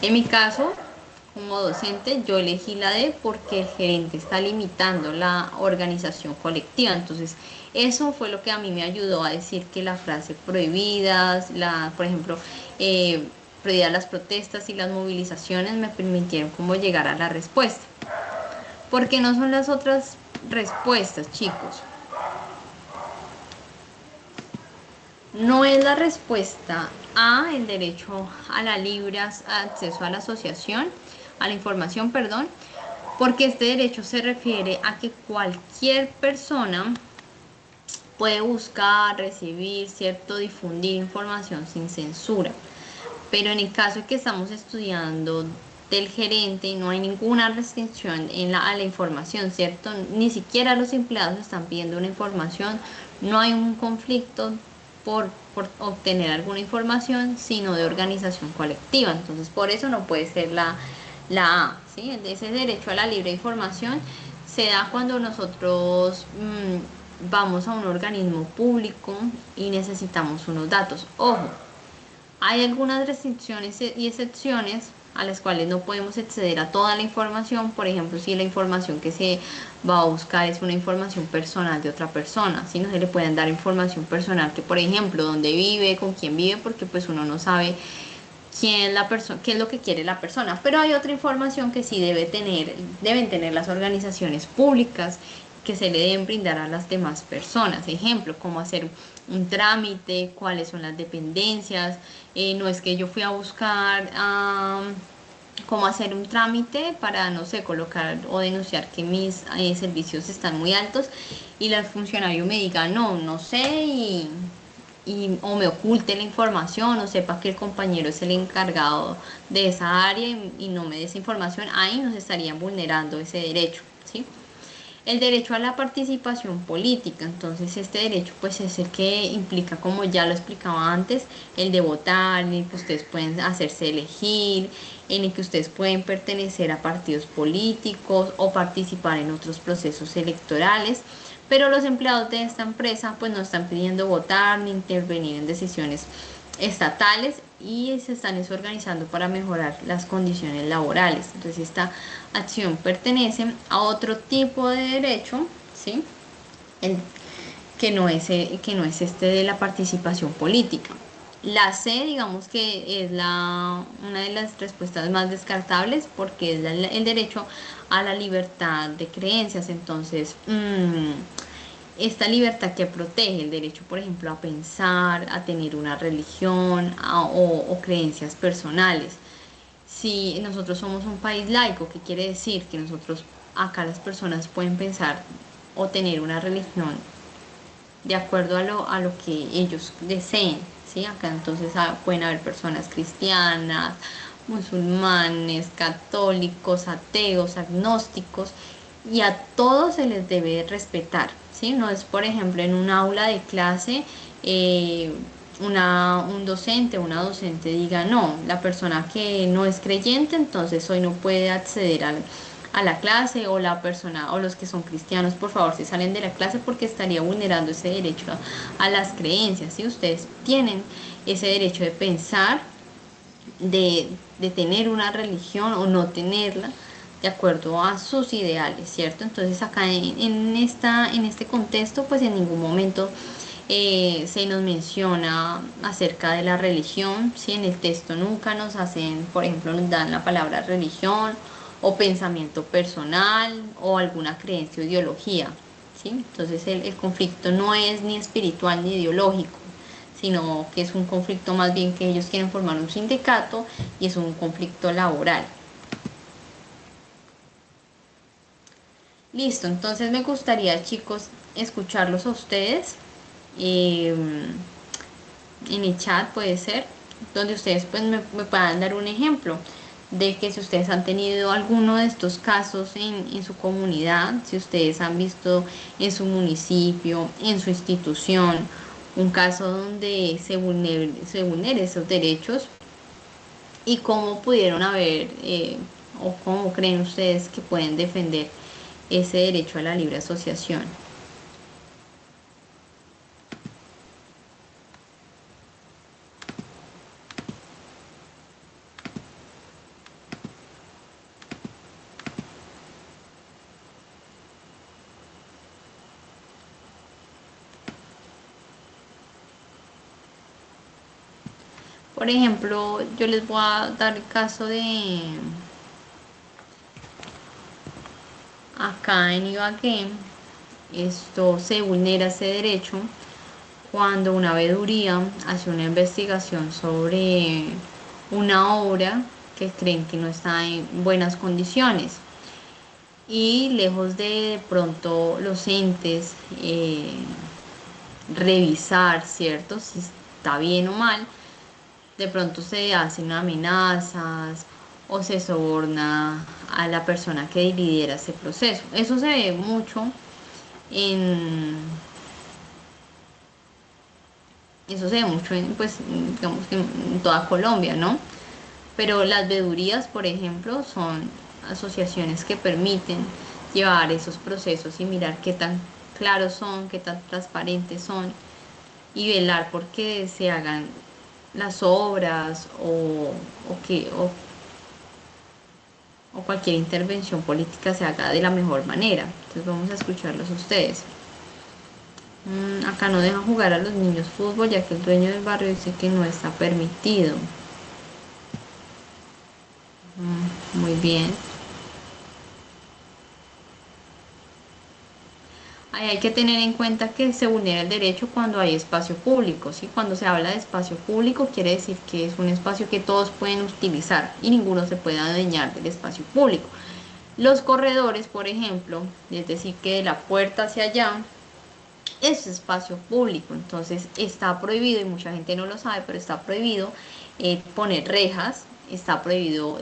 A: En mi caso, como docente, yo elegí la D porque el gerente está limitando la organización colectiva. Entonces, eso fue lo que a mí me ayudó a decir que la frase prohibidas, por ejemplo, prohibidas las protestas y las movilizaciones me permitieron como llegar a la respuesta. Porque no son las otras respuestas, chicos. No es la respuesta A, el derecho a la libre acceso a la asociación, a la información, perdón, porque este derecho se refiere a que cualquier persona puede buscar, recibir, cierto, difundir información sin censura. Pero en el caso de que estamos estudiando del gerente, no hay ninguna restricción a la información, ¿cierto? Ni siquiera los empleados están pidiendo una información, no hay un conflicto por obtener alguna información, sino de organización colectiva. Entonces, por eso no puede ser la A, ¿sí? Ese derecho a la libre información se da cuando nosotros vamos a un organismo público y necesitamos unos datos. Ojo, hay algunas restricciones y excepciones a las cuales no podemos acceder a toda la información. Por ejemplo, si la información que se va a buscar es una información personal de otra persona, si no se le pueden dar información personal, que por ejemplo, dónde vive, con quién vive, porque pues uno no sabe quién es la persona, qué es lo que quiere la persona. Pero hay otra información que sí deben tener las organizaciones públicas, que se le deben brindar a las demás personas. Ejemplo, cómo hacer un trámite, cuáles son las dependencias. No es que yo fui a buscar cómo hacer un trámite para, no sé, colocar o denunciar que mis servicios están muy altos y el funcionario me diga, no, no sé, o me oculte la información o sepa que el compañero es el encargado de esa área y no me dé esa información, ahí nos estarían vulnerando ese derecho, ¿sí? El derecho a la participación política, entonces este derecho pues es el que implica, como ya lo explicaba antes, el de votar, en el que ustedes pueden hacerse elegir, en el que ustedes pueden pertenecer a partidos políticos o participar en otros procesos electorales, pero los empleados de esta empresa pues no están pidiendo votar ni intervenir en decisiones estatales y se están organizando para mejorar las condiciones laborales. Entonces esta acción pertenece a otro tipo de derecho, ¿sí? El, que no es este de la participación política. La C, digamos que es una de las respuestas más descartables porque es el derecho a la libertad de creencias. Entonces, esta libertad que protege el derecho, por ejemplo, a pensar, a tener una religión o creencias personales. Si nosotros somos un país laico, ¿qué quiere decir? Que nosotros acá las personas pueden pensar o tener una religión de acuerdo a lo que ellos deseen, ¿sí? Acá entonces pueden haber personas cristianas, musulmanes, católicos, ateos, agnósticos, y a todos se les debe respetar, ¿sí? No es, por ejemplo, en un aula de clase, un docente o una docente diga, no, la persona que no es creyente, entonces hoy no puede acceder a la clase, o la persona o los que son cristianos, por favor, se salen de la clase porque estaría vulnerando ese derecho a las creencias. Si ustedes tienen ese derecho de pensar, de tener una religión o no tenerla, de acuerdo a sus ideales, ¿cierto? Entonces acá en este contexto, pues en ningún momento se nos menciona acerca de la religión, ¿sí? En el texto nunca nos hacen, por ejemplo, nos dan la palabra religión o pensamiento personal o alguna creencia o ideología, ¿sí? Entonces el conflicto no es ni espiritual ni ideológico, sino que es un conflicto más bien que ellos quieren formar un sindicato y es un conflicto laboral. Listo, entonces me gustaría, chicos, escucharlos a ustedes. eh, en el chat puede ser, donde ustedes pues me puedan dar un ejemplo de que si ustedes han tenido alguno de estos casos en su comunidad, si ustedes han visto en su municipio, en su institución un caso donde se vulnere esos derechos y cómo pudieron haber o cómo creen ustedes que pueden defender ese derecho a la libre asociación. Por ejemplo, yo les voy a dar el caso de acá en Ibagué. Esto se vulnera ese derecho cuando una veeduría hace una investigación sobre una obra que creen que no está en buenas condiciones y lejos de pronto los entes revisar, ¿cierto? Si está bien o mal, de pronto se hacen amenazas o se soborna a la persona que lidera ese proceso. Eso se ve mucho en, eso se ve mucho en, pues, digamos que en toda Colombia, ¿no? Pero las vedurías, por ejemplo, son asociaciones que permiten llevar esos procesos y mirar qué tan claros son, qué tan transparentes son y velar porque se hagan las obras o cualquier intervención política se haga de la mejor manera. Entonces vamos a escucharlos a ustedes. Acá no dejan jugar a los niños fútbol ya que el dueño del barrio dice que no está permitido. Muy bien. Ahí hay que tener en cuenta que se vulnera el derecho cuando hay espacio público, ¿sí? Cuando se habla de espacio público quiere decir que es un espacio que todos pueden utilizar y ninguno se puede adueñar del espacio público. Los corredores, por ejemplo, es decir, que de la puerta hacia allá es espacio público, entonces está prohibido, y mucha gente no lo sabe, pero está prohibido poner rejas, está prohibido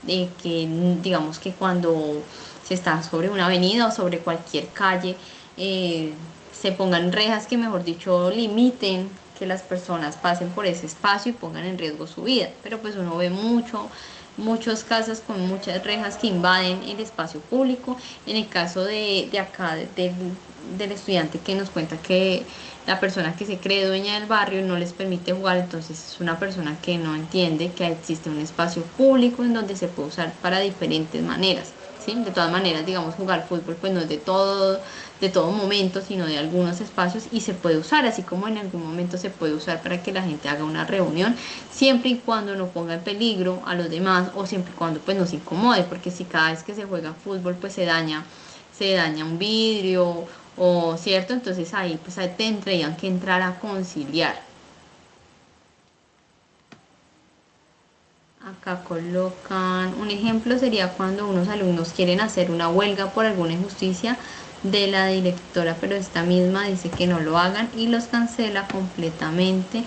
A: que, digamos que cuando se está sobre una avenida o sobre cualquier calle, eh, se pongan rejas que, mejor dicho, limiten que las personas pasen por ese espacio y pongan en riesgo su vida. Pero pues uno ve muchos casos con muchas rejas que invaden el espacio público. En el caso de acá, del estudiante que nos cuenta que la persona que se cree dueña del barrio no les permite jugar, entonces es una persona que no entiende que existe un espacio público en donde se puede usar para diferentes maneras. ¿Sí? De todas maneras, digamos, jugar fútbol pues no es de todo momento, sino de algunos espacios y se puede usar, así como en algún momento se puede usar para que la gente haga una reunión, siempre y cuando no ponga en peligro a los demás o siempre y cuando pues no se incomode, porque si cada vez que se juega fútbol pues se daña un vidrio o cierto, entonces ahí pues ahí tendrían que entrar a conciliar. Acá colocan, un ejemplo sería cuando unos alumnos quieren hacer una huelga por alguna injusticia de la directora, pero esta misma dice que no lo hagan y los cancela completamente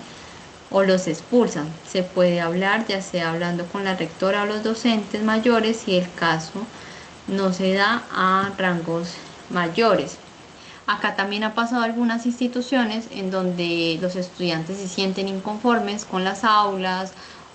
A: o los expulsan. Se puede hablar, ya sea hablando con la rectora o los docentes mayores, si el caso no se da a rangos mayores. Acá también ha pasado algunas instituciones en donde los estudiantes se sienten inconformes con las aulas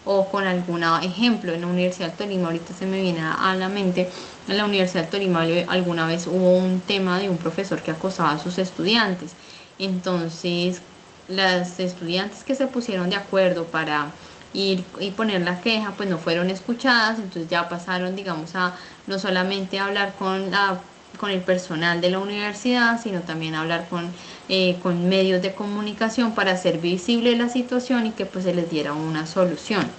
A: o con algún ejemplo. En la Universidad del Tolima, ahorita se me viene a la mente, en la Universidad del Tolima alguna vez hubo un tema de un profesor que acosaba a sus estudiantes. Entonces, las estudiantes que se pusieron de acuerdo para ir y poner la queja, pues no fueron escuchadas, entonces ya pasaron, digamos, a no solamente hablar con el personal de la universidad, sino también hablar con medios de comunicación para hacer visible la situación y que pues se les diera una solución.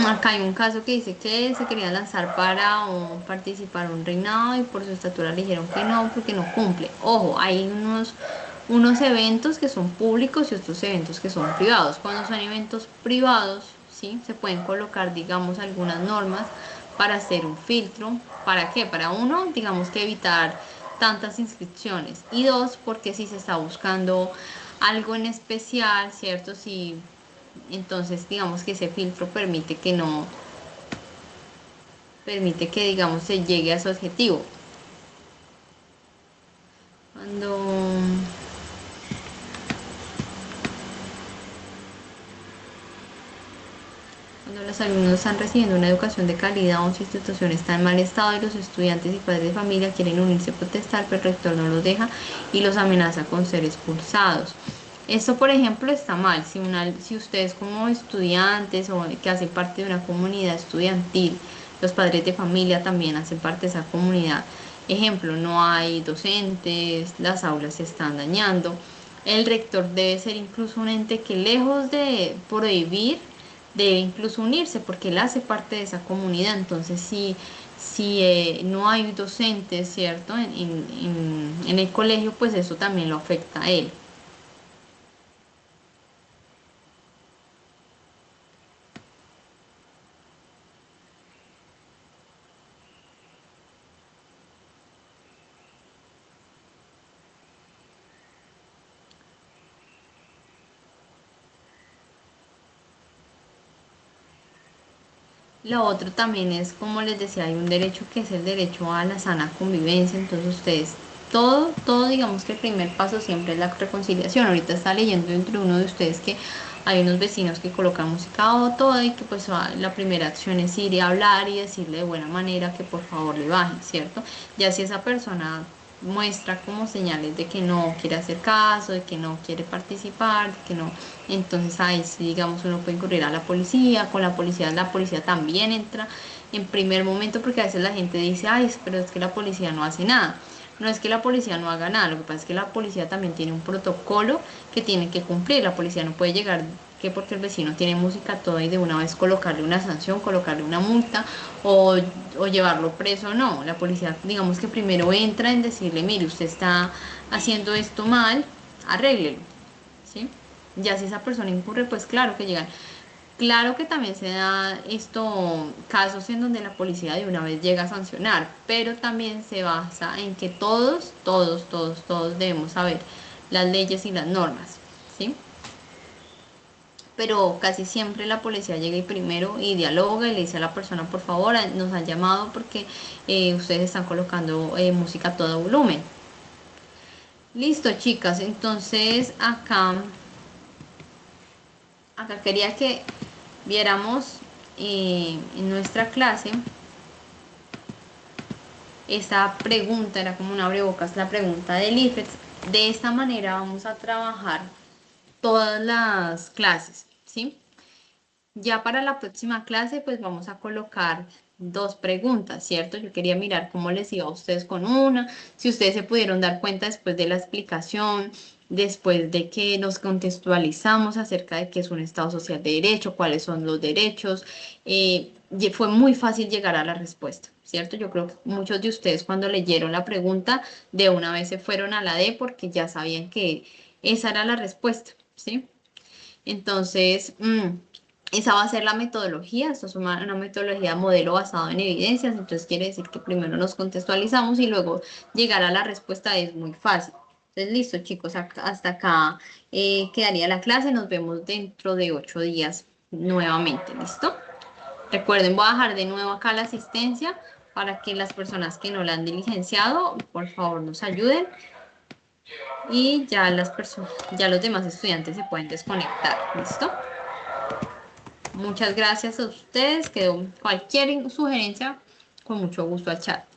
A: Acá hay un caso que dice que se quería lanzar para participar en un reinado y por su estatura le dijeron que no porque no cumple. Ojo, hay unos eventos que son públicos y otros eventos que son privados. Cuando son eventos privados, ¿sí? Se pueden colocar, digamos, algunas normas para hacer un filtro. ¿Para qué? Para uno, digamos que evitar tantas inscripciones. Y dos, porque si se está buscando algo en especial, ¿cierto? Si Entonces, digamos que ese filtro permite que, digamos, se llegue a su objetivo. Cuando Cuando los alumnos están recibiendo una educación de calidad o su institución está en mal estado y los estudiantes y padres de familia quieren unirse a protestar, pero el rector no los deja y los amenaza con ser expulsados. Esto, por ejemplo, está mal. Si ustedes como estudiantes o que hacen parte de una comunidad estudiantil, los padres de familia también hacen parte de esa comunidad. Ejemplo, no hay docentes, las aulas se están dañando. El rector debe ser incluso un ente que lejos de prohibir, debe incluso unirse porque él hace parte de esa comunidad. Entonces, si no hay docentes, ¿cierto? En el colegio, pues eso también lo afecta a él. Lo otro también es, como les decía, hay un derecho que es el derecho a la sana convivencia. Entonces ustedes, todo, digamos que el primer paso siempre es la reconciliación. Ahorita está leyendo entre uno de ustedes que hay unos vecinos que colocan música o todo y que pues la primera acción es ir y hablar y decirle de buena manera que por favor le bajen, ¿cierto? Ya si esa persona muestra como señales de que no quiere hacer caso, de que no quiere participar, de que no, entonces ahí sí, digamos, uno puede incurrir a con la policía también entra en primer momento porque a veces la gente dice, ay, pero es que la policía no hace nada. No es que la policía no haga nada, lo que pasa es que la policía también tiene un protocolo que tiene que cumplir. La policía no puede llegar que porque el vecino tiene música toda y de una vez colocarle una sanción, colocarle una multa o llevarlo preso. No, la policía digamos que primero entra en decirle, mire, usted está haciendo esto mal, arréglelo, ¿sí? Ya si esa persona incurre, pues claro que llegan. Claro que también se da esto, casos en donde la policía de una vez llega a sancionar, pero también se basa en que todos debemos saber las leyes y las normas, ¿sí? Pero casi siempre la policía llega y primero y dialoga y le dice a la persona, por favor, nos han llamado porque ustedes están colocando música a todo volumen. Listo, chicas, entonces acá quería que viéramos en nuestra clase esa pregunta, era como un abrebocas, la pregunta del IFEX. De esta manera vamos a trabajar todas las clases, ¿sí? Ya para la próxima clase, pues vamos a colocar dos preguntas, ¿cierto? Yo quería mirar cómo les iba a ustedes con una, si ustedes se pudieron dar cuenta después de la explicación, después de que nos contextualizamos acerca de qué es un Estado social de derecho, cuáles son los derechos, fue muy fácil llegar a la respuesta, ¿cierto? Yo creo que muchos de ustedes cuando leyeron la pregunta de una vez se fueron a la D porque ya sabían que esa era la respuesta, ¿sí? Entonces, esa va a ser la metodología. Esto es una metodología modelo basado en evidencias. Entonces, quiere decir que primero nos contextualizamos y luego llegar a la respuesta es muy fácil. Entonces, listo, chicos, hasta acá quedaría la clase. Nos vemos dentro de 8 días nuevamente. ¿Listo? Recuerden, voy a dejar de nuevo acá la asistencia para que las personas que no la han diligenciado, por favor, nos ayuden y ya ya los demás estudiantes se pueden desconectar. ¿Listo? Muchas gracias a ustedes. Quedó cualquier sugerencia, con mucho gusto al chat.